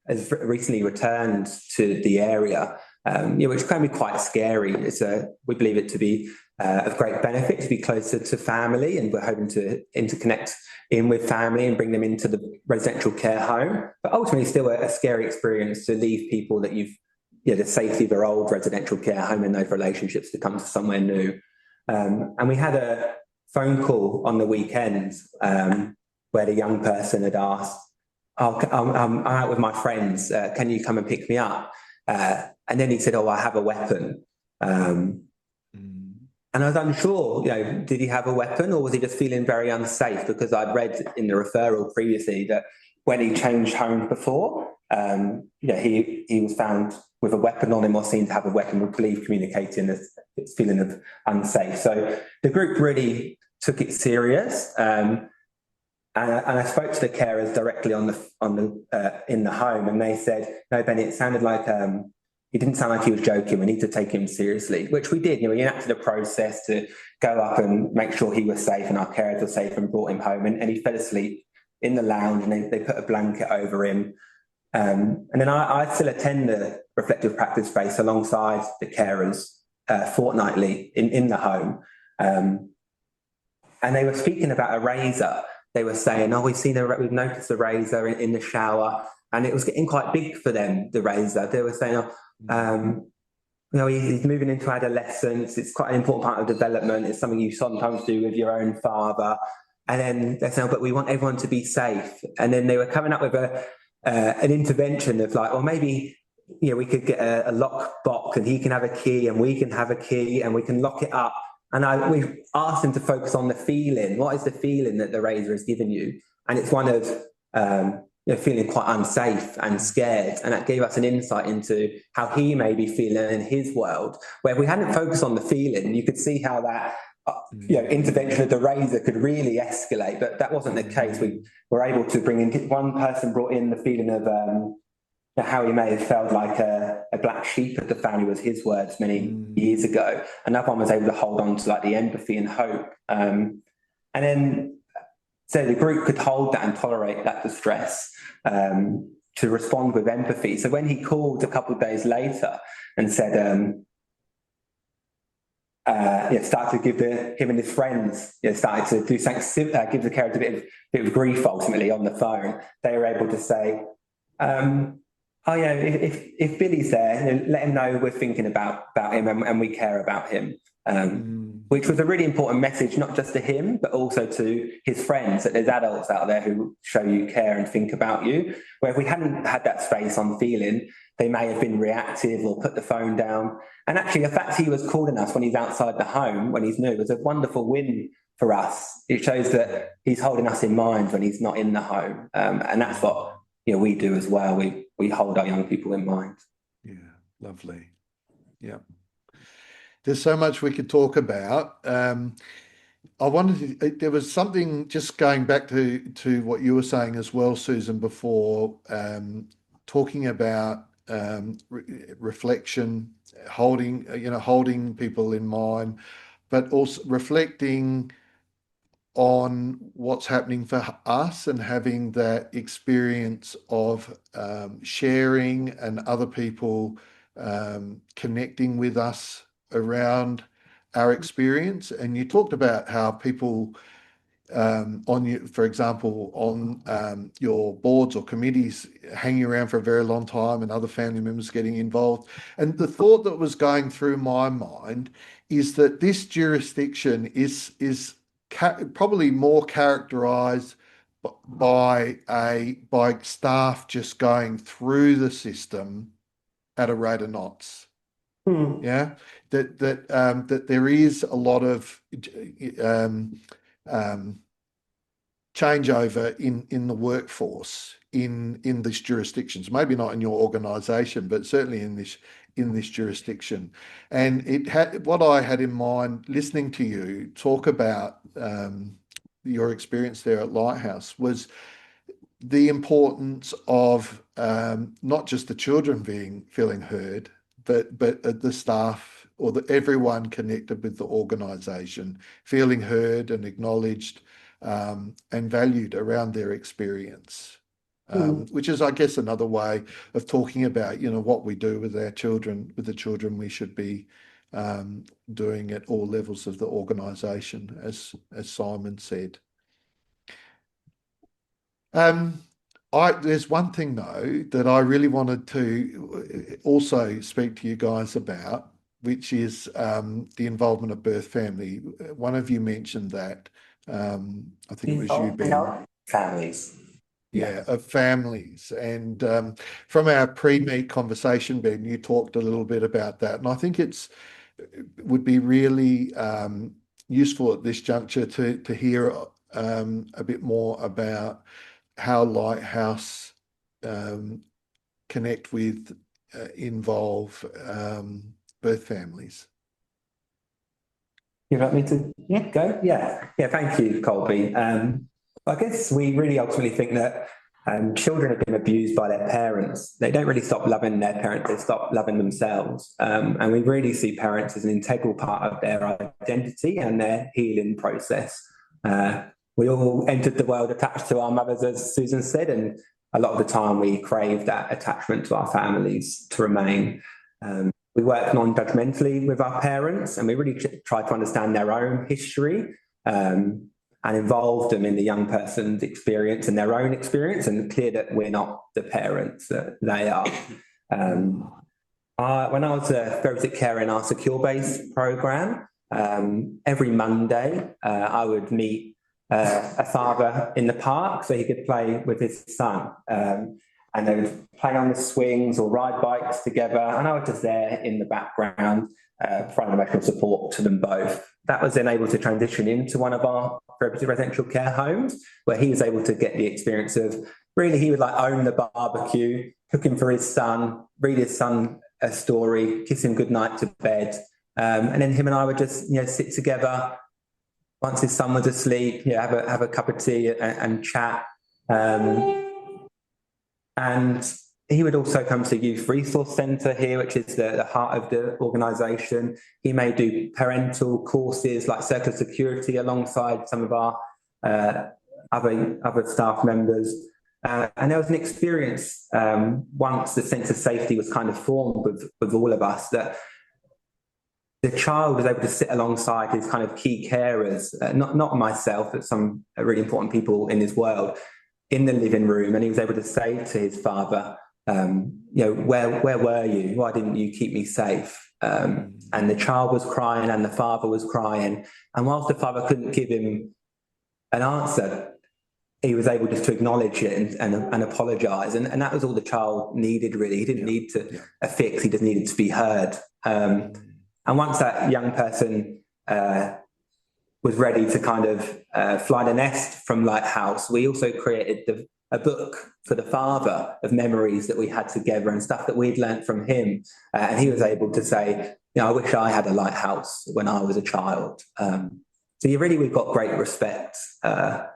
has recently returned to the area, which can be quite scary. We believe it to be of great benefit to be closer to family, and we're hoping to interconnect in with family and bring them into the residential care home. But ultimately, still a scary experience to leave people that the safety of their old residential care home and those relationships to come to somewhere new. And we had a phone call on the weekend where the young person had asked, I'm out with my friends, can you come and pick me up? And then he said, I have a weapon. And I was unsure, did he have a weapon, or was he just feeling very unsafe? Because I'd read in the referral previously that when he changed homes before, he was found with a weapon on him or seen to have a weapon, we believe communicating this feeling of unsafe. So the group really took it serious. And I spoke to the carers directly in the home, and they said, no, Benny, it sounded like he didn't sound like he was joking. We need to take him seriously, which we did. We enacted a process to go up and make sure he was safe and our carers were safe, and brought him home. And he fell asleep in the lounge, and they put a blanket over him. And then I still attend the reflective practice space alongside the carers fortnightly in the home. And they were speaking about a razor. They were saying, we've noticed a razor in the shower, and it was getting quite big for them, the razor. They were saying, he's moving into adolescence. It's quite an important part of development. It's something you sometimes do with your own father. And then they're saying, but we want everyone to be safe. And then they were coming up with an intervention of maybe, we could get a lock box, and he can have a key and we can have a key, and we can lock it up. And we asked him to focus on the feeling. What is the feeling that the razor has given you? And it's one of feeling quite unsafe and scared. And that gave us an insight into how he may be feeling in his world, where if we hadn't focused on the feeling, you could see how that intervention of the razor could really escalate. But that wasn't the case. We were able to bring in, one person brought in the feeling of how he may have felt like a black sheep of the family, was his words many years ago. Another one was able to hold on to the empathy and hope. And then, so the group could hold that and tolerate that distress to respond with empathy. So when he called a couple of days later and said, started to give him and his friends, started to do something, give the carers a bit of grief ultimately on the phone, they were able to say, if Billy's there, let him know we're thinking about him and we care about him. Which was a really important message, not just to him, but also to his friends, that there's adults out there who show you care and think about you. Where if we hadn't had that space on feeling, they may have been reactive or put the phone down. And actually, the fact he was calling us when he's outside the home, when he's new, was a wonderful win for us. It shows that he's holding us in mind when he's not in the home. And that's what we do as well. We hold our young people in mind. Yeah, lovely. Yeah. There's so much we could talk about. I wanted to, there was something just going back to what you were saying as well, Susan, before, talking about reflection, holding people in mind, but also reflecting on what's happening for us and having that experience of sharing and other people connecting with us around our experience. And you talked about how people on you, for example, on your boards or committees, hanging around for a very long time, and other family members getting involved. And the thought that was going through my mind is that this jurisdiction is probably more characterised by staff just going through the system at a rate of knots. Yeah, that there is a lot of changeover in the workforce in these jurisdictions. Maybe not in your organisation, but certainly in this jurisdiction. And it had what I had in mind listening to you talk about your experience there at Lighthouse was the importance of not just the children feeling heard, but the staff or everyone connected with the organisation feeling heard and acknowledged and valued around their experience, which is, I guess, another way of talking about, what we do with our children, with the children we should be doing at all levels of the organisation, as Simon said. There's one thing, though, that I really wanted to also speak to you guys about, which is the involvement of birth family. One of you mentioned that. I think it was you, Ben. Families. Yeah, of families. And from our pre-meet conversation, Ben, you talked a little bit about that. And I think it would be really useful at this juncture to hear a bit more about how Lighthouse connect with, involve birth families. You'd like me to go? Yeah, thank you, Colby. I guess we really ultimately think that children have been abused by their parents. They don't really stop loving their parents, they stop loving themselves. And we really see parents as an integral part of their identity and their healing process. We all entered the world attached to our mothers, as Susan said, and a lot of the time we crave that attachment to our families to remain. We work non-judgmentally with our parents, and we really try to understand their own history and involve them in the young person's experience and their own experience, and clear that we're not the parents, that they are. When I was a therapeutic carer in our secure base program, every Monday I would meet a father in the park so he could play with his son. And they would play on the swings or ride bikes together. And I was just there in the background, providing emotional support to them both. That was then able to transition into one of our therapeutic residential care homes, where he was able to get the experience of, really, he would own the barbecue, cooking for his son, read his son a story, kiss him goodnight to bed. And then him and I would just, sit together once his son was asleep, have a cup of tea and chat. And he would also come to Youth Resource Centre here, which is the heart of the organisation. He may do parental courses like circular security alongside some of our other staff members. And there was an experience once the sense of safety was kind of formed with all of us, that the child was able to sit alongside his kind of key carers, not myself, but some really important people in his world, in the living room, and he was able to say to his father, where were you? Why didn't you keep me safe? And the child was crying and the father was crying. And whilst the father couldn't give him an answer, he was able just to acknowledge it and apologise. And that was all the child needed, really. He didn't need a fix, he just needed to be heard. And once that young person was ready to kind of fly the nest from Lighthouse, we also created a book for the father of memories that we had together and stuff that we'd learnt from him. And he was able to say, I wish I had a lighthouse when I was a child. So we've got great respect for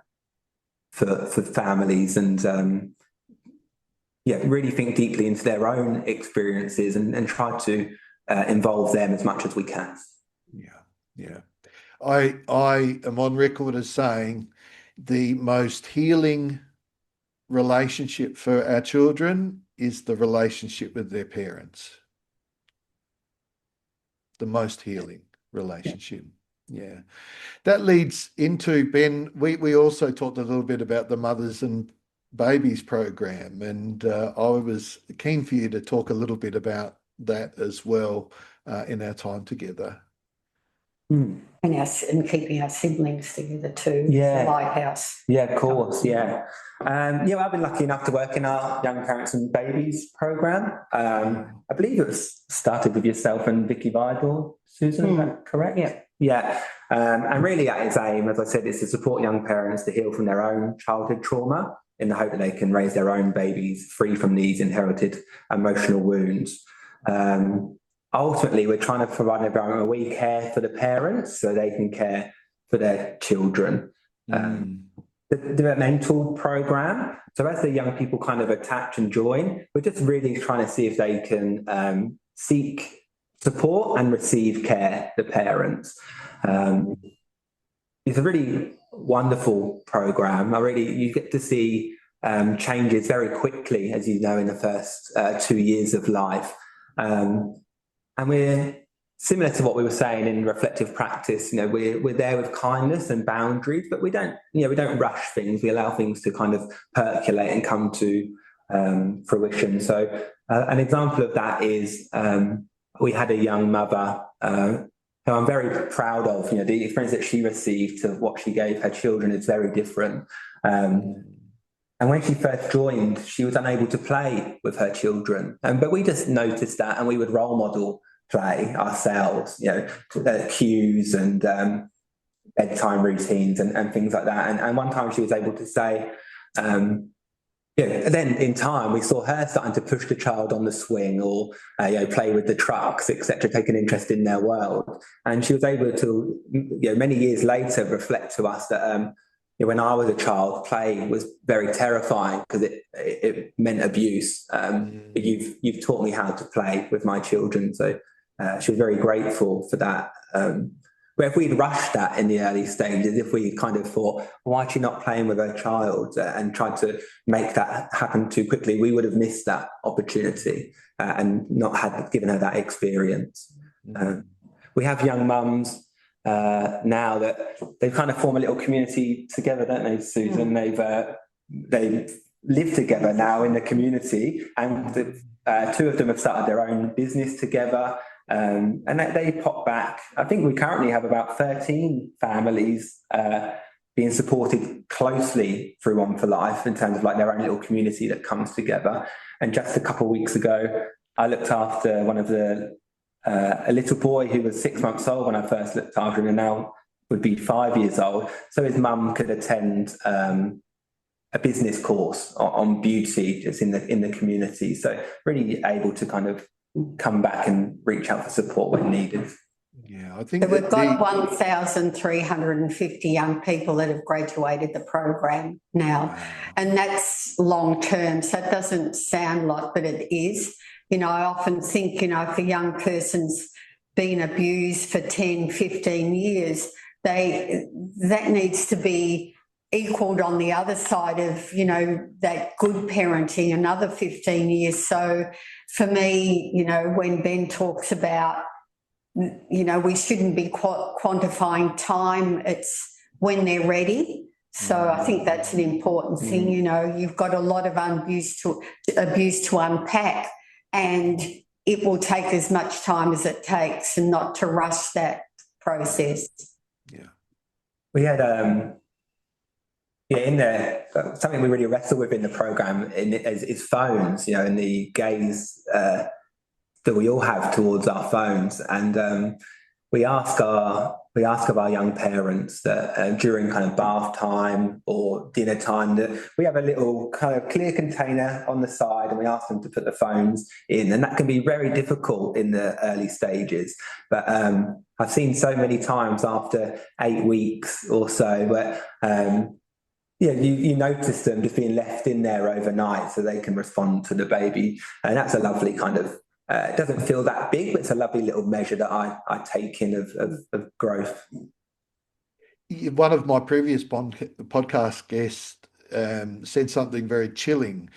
families, and really think deeply into their own experiences and try to involve them as much as we can. Yeah. I am on record as saying the most healing relationship for our children is the relationship with their parents. The most healing relationship. Yeah. That leads into, Ben, we also talked a little bit about the Mothers and Babies program, and I was keen for you to talk a little bit about that as well in our time together. And keeping our siblings together too. Yeah. The Lighthouse. Yeah, of course. Yeah. I've been lucky enough to work in our Young Parents and Babies program. I believe it was started with yourself and Vicky Vidal, Susan, is that correct? Yeah. Yeah. And really at its aim, as I said, is to support young parents to heal from their own childhood trauma in the hope that they can raise their own babies free from these inherited emotional wounds. Ultimately, we're trying to provide an environment where we care for the parents so they can care for their children. The developmental program, so as the young people kind of attach and join, we're just really trying to see if they can seek support and receive care, the parents. It's a really wonderful program. You get to see changes very quickly, as you know, in the first 2 years of life. And we're similar to what we were saying in reflective practice. We're there with kindness and boundaries, but we don't rush things. We allow things to kind of percolate and come to fruition. So an example of that is we had a young mother who I'm very proud of. The experience that she received of what she gave her children is very different. And when she first joined, she was unable to play with her children. But we just noticed that, and we would role model play ourselves, cues and bedtime routines and things like that. And one time she was able to say, then in time we saw her starting to push the child on the swing or play with the trucks, etc., take an interest in their world. And she was able to, many years later, reflect to us that when I was a child, play was very terrifying because it meant abuse. But you've taught me how to play with my children. So she was very grateful for that. But if we'd rushed that in the early stages, if we kind of thought, why is she not playing with her child, and tried to make that happen too quickly, we would have missed that opportunity and not given her that experience. We have young mums now that they kind of form a little community together, don't they, Susan? They live together now in the community, and two of them have started their own business together. And they pop back. I think we currently have about 13 families being supported closely through One for Life in terms of like their own little community that comes together. And just a couple of weeks ago, I looked after one of a little boy who was 6 months old when I first looked after him, and now would be 5 years old. So his mum could attend a business course on beauty just in the community. So really able to kind of come back and reach out for support when needed. Yeah, I think so we've got 1,350 young people that have graduated the program now, and that's long term. So it doesn't sound like, but it is. I often think, if a young person's been abused for 10, 15 years, that needs to be equaled on the other side of, that good parenting, another 15 years. So for me, when Ben talks about, we shouldn't be quantifying time, it's when they're ready. So I think that's an important thing. You've got a lot of abuse to unpack, and it will take as much time as it takes, and not to rush that process. Yeah. We had in there, something we really wrestle with in the program is phones, and the gaze that we all have towards our phones. And we ask of our young parents that during kind of bath time or dinner time, that we have a little kind of clear container on the side, and we ask them to put the phones in, and that can be very difficult in the early stages. But I've seen so many times after 8 weeks or so where you notice them just being left in there overnight so they can respond to the baby, and that's a lovely kind of. It doesn't feel that big, but it's a lovely little measure that I take in of growth. One of my previous podcast guests said something very chilling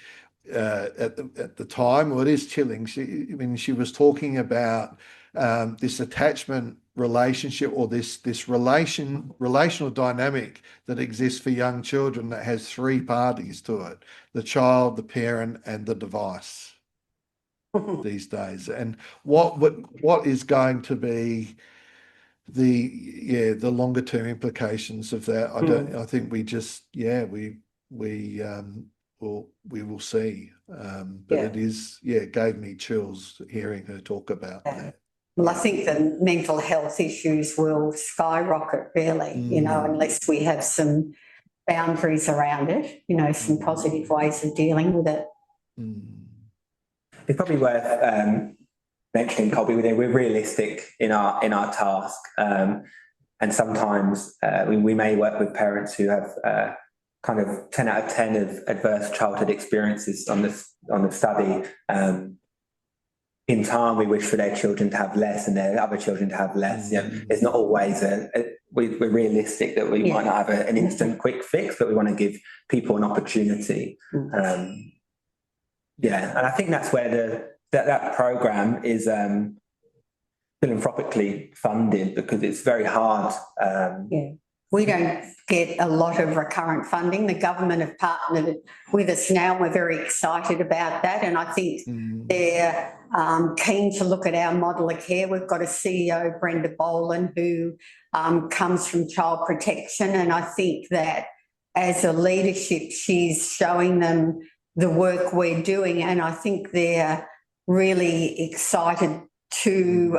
at the time. Well, it is chilling. She was talking about this attachment relationship, or this relational dynamic that exists for young children that has 3 parties to it: the child, the parent, and the device. These days, and what is going to be the longer term implications of that? I think we just we will see. But it is it gave me chills hearing her talk about that. Well, I think the mental health issues will skyrocket, really, unless we have some boundaries around it, some positive ways of dealing with it. It's probably worth mentioning, Colby, we're realistic in our task, and sometimes we may work with parents who have kind of 10 out of 10 of adverse childhood experiences on the study. In time, we wish for their children to have less and their other children to have less. It's not always we're realistic that we might not have an instant quick fix, but we want to give people an opportunity. And I think that's where that program is philanthropically funded, because it's very hard. We don't get a lot of recurrent funding. The government have partnered with us now. We're very excited about that, and I think they're keen to look at our model of care. We've got a CEO, Brenda Boland, who comes from child protection, and I think that as a leadership, she's showing them the work we're doing, and I think they're really excited to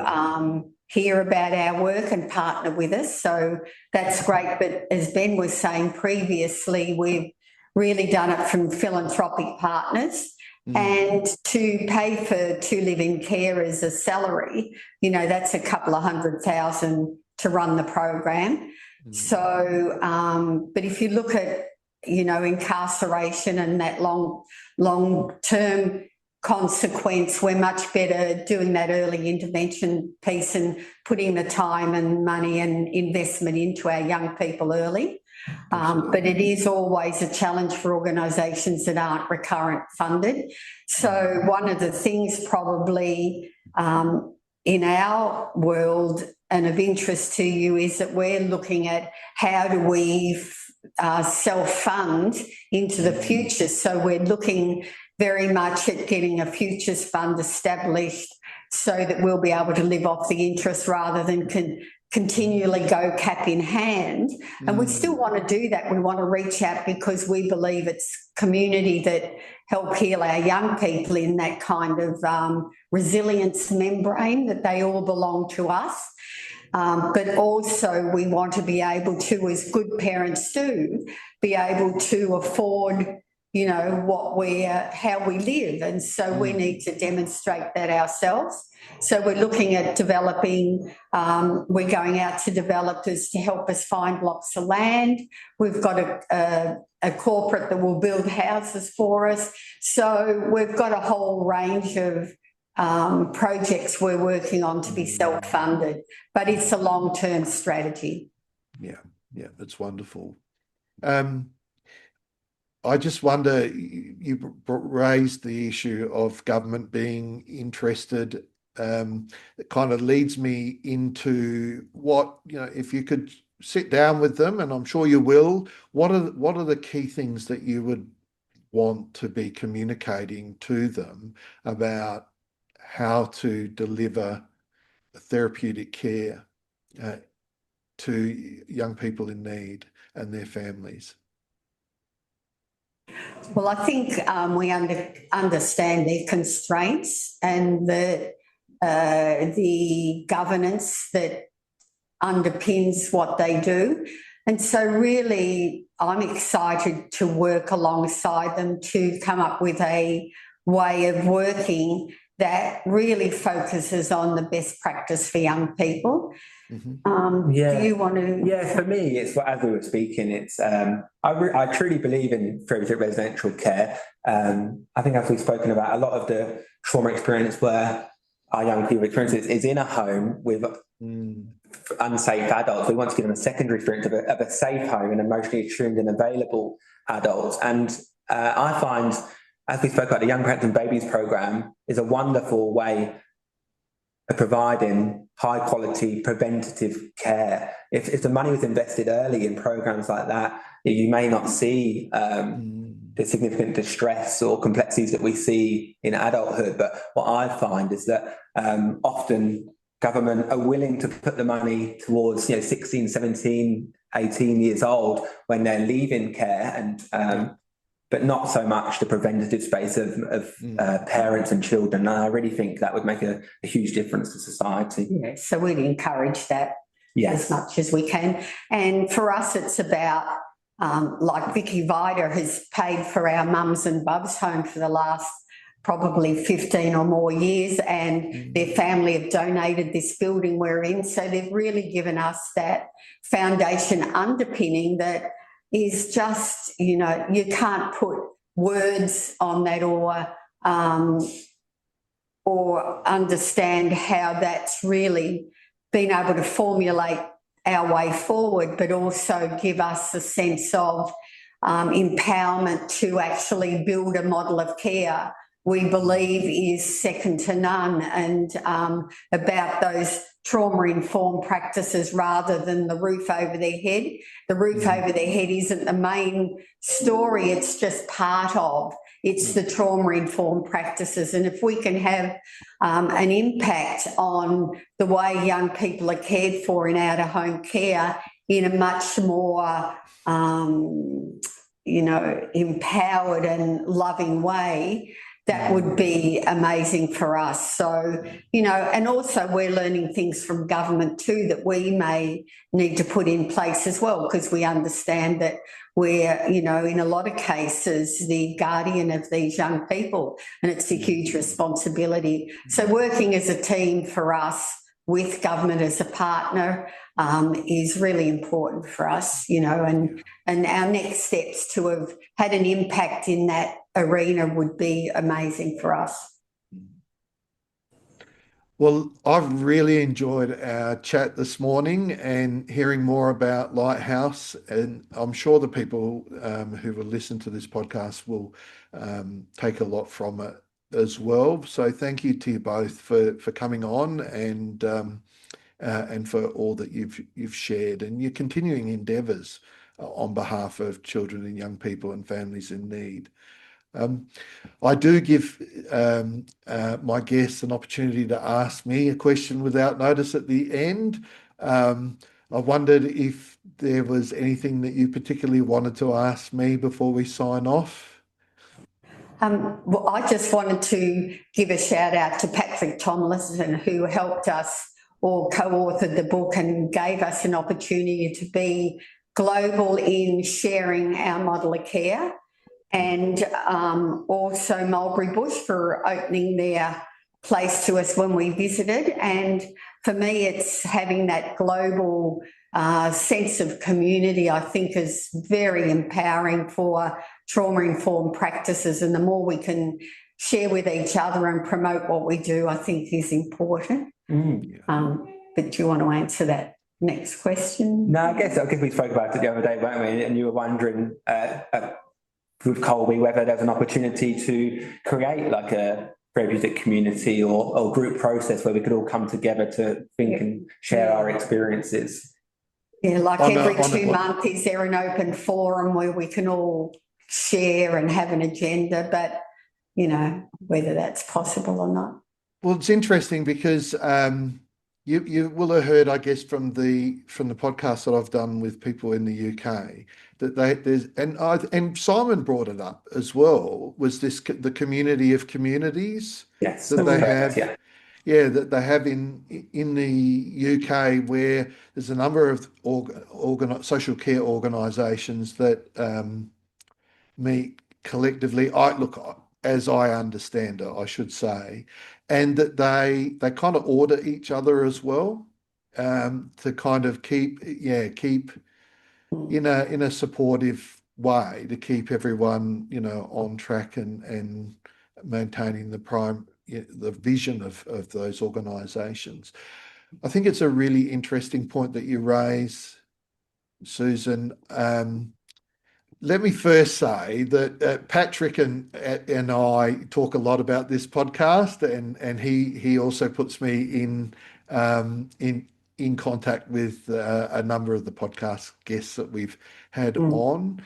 hear about our work and partner with us. So that's great. But as Ben was saying previously, we've really done it from philanthropic partners, and to pay for 2 live-in carers a salary, that's a couple of $100,000 to run the program. So, but if you look at incarceration and that long-term consequence, we're much better doing that early intervention piece and putting the time and money and investment into our young people early. But it is always a challenge for organisations that aren't recurrent funded. So one of the things probably in our world and of interest to you is that we're looking at how do we self-fund into the future. So we're looking very much at getting a futures fund established so that we'll be able to live off the interest rather than continually go cap in hand. And we still want to do that. We want to reach out because we believe it's community that help heal our young people in that kind of resilience membrane, that they all belong to us. But also we want to be able to, as good parents do, be able to afford, how we live. And so we need to demonstrate that ourselves. So we're looking at developing, we're going out to developers to help us find blocks of land. We've got a corporate that will build houses for us. So we've got a whole range of projects we're working on to be self-funded, but it's a long-term strategy. Yeah, that's wonderful. I just wonder, you raised the issue of government being interested. It kind of leads me into what, if you could sit down with them, and I'm sure you will, what are the key things that you would want to be communicating to them about how to deliver therapeutic care to young people in need and their families? Well, I think we understand their constraints and the governance that underpins what they do. And so really, I'm excited to work alongside them to come up with a way of working that really focuses on the best practice for young people. Mm-hmm. Do you want to? Yeah, for me, it's as we were speaking, it's I truly believe in therapeutic residential care. I think, as we've spoken about, a lot of the trauma experience where our young people experience is in a home with unsafe adults. We want to give them a secondary experience of a safe home and emotionally attuned and available adults. And I find, as we spoke about, the Young Parents and Babies program is a wonderful way of providing high quality preventative care. If the money was invested early in programs like that, you may not see the significant distress or complexities that we see in adulthood. But what I find is that often government are willing to put the money towards 16, 17, 18 years old when they're leaving care, and but not so much the preventative space of parents and children. And I really think that would make a huge difference to society. Yeah, so we'd encourage that as much as we can. And for us, it's about, like Vicky Vida has paid for our mums and bubs home for the last probably 15 or more years, and their family have donated this building we're in. So they've really given us that foundation underpinning that is just, you can't put words on that or understand how that's really been able to formulate our way forward, but also give us a sense of empowerment to actually build a model of care we believe is second to none, and about those trauma-informed practices rather than the roof over their head. The roof over their head isn't the main story, it's just part of. It's the trauma-informed practices. And if we can have an impact on the way young people are cared for in out-of-home care in a much more, empowered and loving way, that would be amazing for us. So, and also we're learning things from government too that we may need to put in place as well, because we understand that we're, in a lot of cases, the guardian of these young people, and it's a huge responsibility. So working as a team for us with government as a partner is really important for us, and our next steps to have had an impact in that arena would be amazing for us. Well, I've really enjoyed our chat this morning and hearing more about Lighthouse, and I'm sure the people who will listen to this podcast will take a lot from it as well. So thank you to you both for coming on and for all that you've shared and your continuing endeavours on behalf of children and young people and families in need. I do give my guests an opportunity to ask me a question without notice at the end. I wondered if there was anything that you particularly wanted to ask me before we sign off. Well, I just wanted to give a shout out to Patrick Tomlinson, who helped us or co-authored the book and gave us an opportunity to be global in sharing our model of care. And also Mulberry Bush for opening their place to us when we visited. And for me, it's having that global sense of community, I think, is very empowering for trauma-informed practices. And the more we can share with each other and promote what we do, I think is important. But do you want to answer that next question? No, I guess we spoke about it the other day, weren't we? And you were wondering with Colby whether there's an opportunity to create like a therapeutic community or group process where we could all come together to think and share our experiences. Yeah, like every 2 months, is there an open forum where we can all share and have an agenda, but, whether that's possible or not. Well, it's interesting because you will have heard, I guess, from the podcast that I've done with people in the UK that there's and Simon brought it up as well, was the community of communities that they have. Yeah. yeah, that they have in the UK, where there's a number of social care organisations that meet collectively. I look, as I understand it, I should say, and that they kind of order each other as well, to kind of keep in a supportive way, to keep everyone on track and maintaining the vision of those organisations. I think it's a really interesting point that you raise, Susan. Let me first say that Patrick and I talk a lot about this podcast, and he also puts me in contact with a number of the podcast guests that we've had on.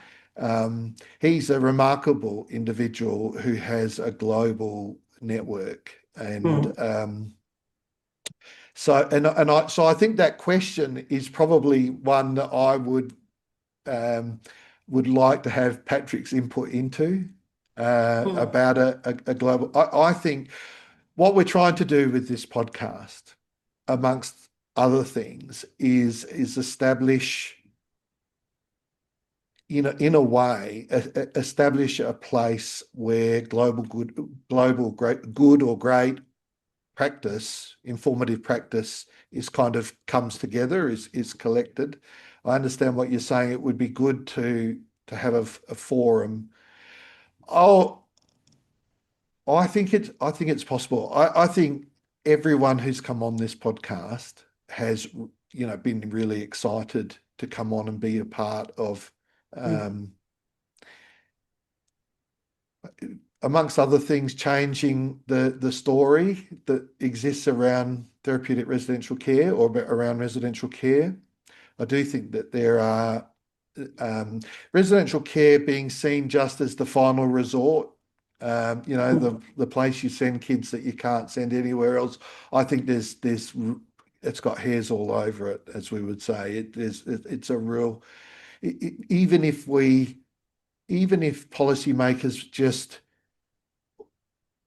He's a remarkable individual who has a global network, and so I think that question is probably one that I would like to have Patrick's input into, about a global. I think what we're trying to do with this podcast, amongst other things, is establish, in a way, establish a place where good or great practice, informative practice, is kind of comes together, is collected. I understand what you're saying. It would be good to have a forum. Oh, I think it's possible. I think everyone who's come on this podcast has, been really excited to come on and be a part of, amongst other things, changing the story that exists around therapeutic residential care, or around residential care. I do think that there are residential care being seen just as the final resort. The place you send kids that you can't send anywhere else. I think it's got hairs all over it, as we would say. It's a real, even if policymakers just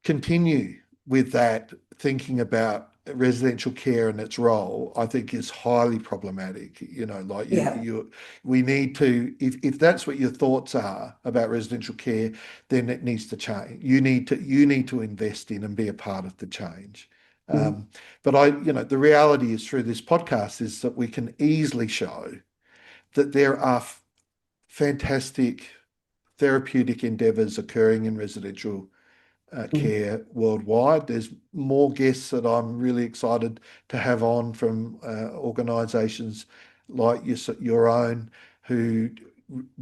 continue with that thinking about residential care and its role, I think is highly problematic. We need to, if that's what your thoughts are about residential care, then it needs to change. You need to invest in and be a part of the change. But the reality is, through this podcast, is that we can easily show that there are fantastic therapeutic endeavours occurring in residential care worldwide. There's more guests that I'm really excited to have on from organisations like your own, who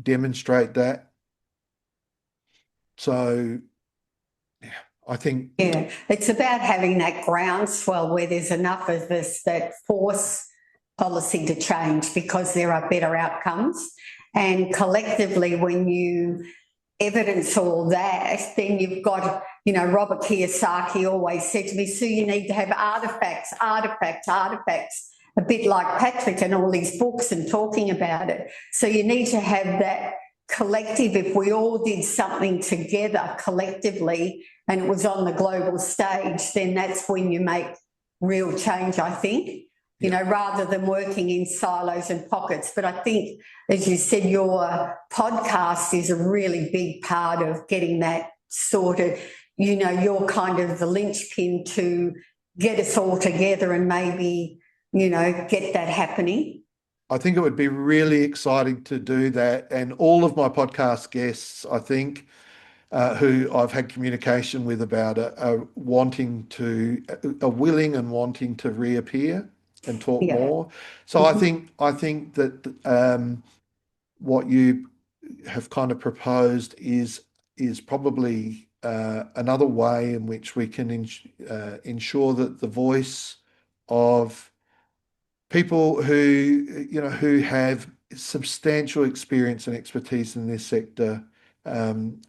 demonstrate that. So, yeah, I think... Yeah, it's about having that groundswell where there's enough of us that force policy to change, because there are better outcomes. And collectively, when you evidence all that, then you've got, Robert Kiyosaki always said to me, Sue, you need to have artefacts, a bit like Patrick and all these books and talking about it. So you need to have that collective. If we all did something together collectively and it was on the global stage, then that's when you make real change, I think. Rather than working in silos and pockets. But I think, as you said, your podcast is a really big part of getting that sorted. You're kind of the linchpin to get us all together and maybe, get that happening. I think it would be really exciting to do that. And all of my podcast guests, I think, who I've had communication with about it, are willing and wanting to reappear and talk more. So I think that what you have kind of proposed is probably another way in which we can ensure that the voice of people who have substantial experience and expertise in this sector can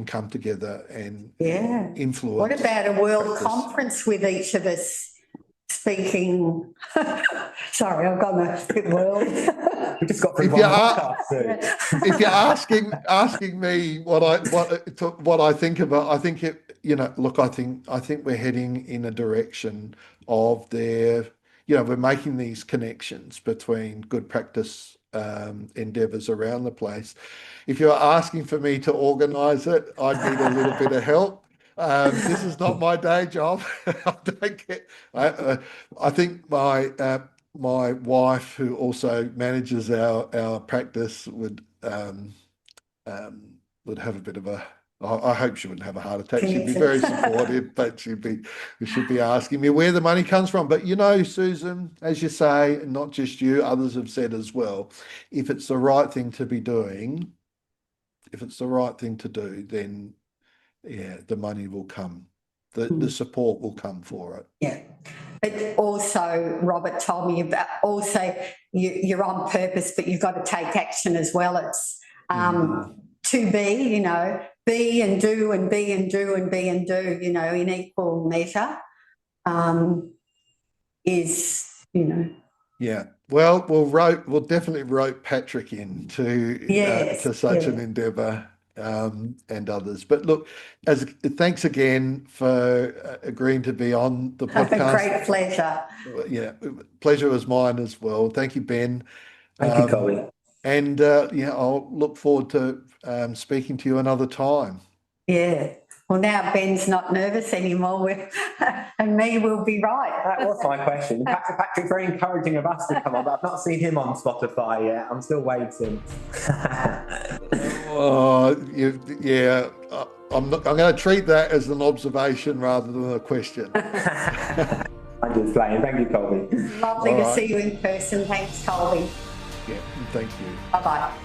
come together and influence. What about a world conference with each of us speaking? Sorry, I've gone a bit world. We just got if you're asking me what I think about, I think look, I think we're heading in a direction of we're making these connections between good practice endeavours around the place. If you're asking for me to organise it, I'd need a little bit of help. This is not my day job. I don't get. I think my wife, who also manages our practice, would have a bit of a. I hope she wouldn't have a heart attack. She'd be very supportive, but she should be asking me where the money comes from. But Susan, as you say, and not just you, others have said as well, if it's the right thing to be doing, then the money will come. The support will come for it. Yeah. But also, Robert told me about you're on purpose, but you've got to take action as well. It's to be and do and be and do and be and do, in equal measure Yeah. Well, we'll definitely rope Patrick in to such an endeavour. And others. But look, thanks again for agreeing to be on the podcast. A great pleasure. Yeah, pleasure was mine as well. Thank you, Ben. Thank you, Colby. And I'll look forward to speaking to you another time. Yeah. Well, now Ben's not nervous anymore, and me will be right. That was my question. Patrick's very encouraging of us to come on, but I've not seen him on Spotify yet. I'm still waiting. I'm going to treat that as an observation rather than a question. I'm just playing. Thank you, Colby. Lovely to see you in person. Thanks, Colby. Yeah, thank you. Bye-bye.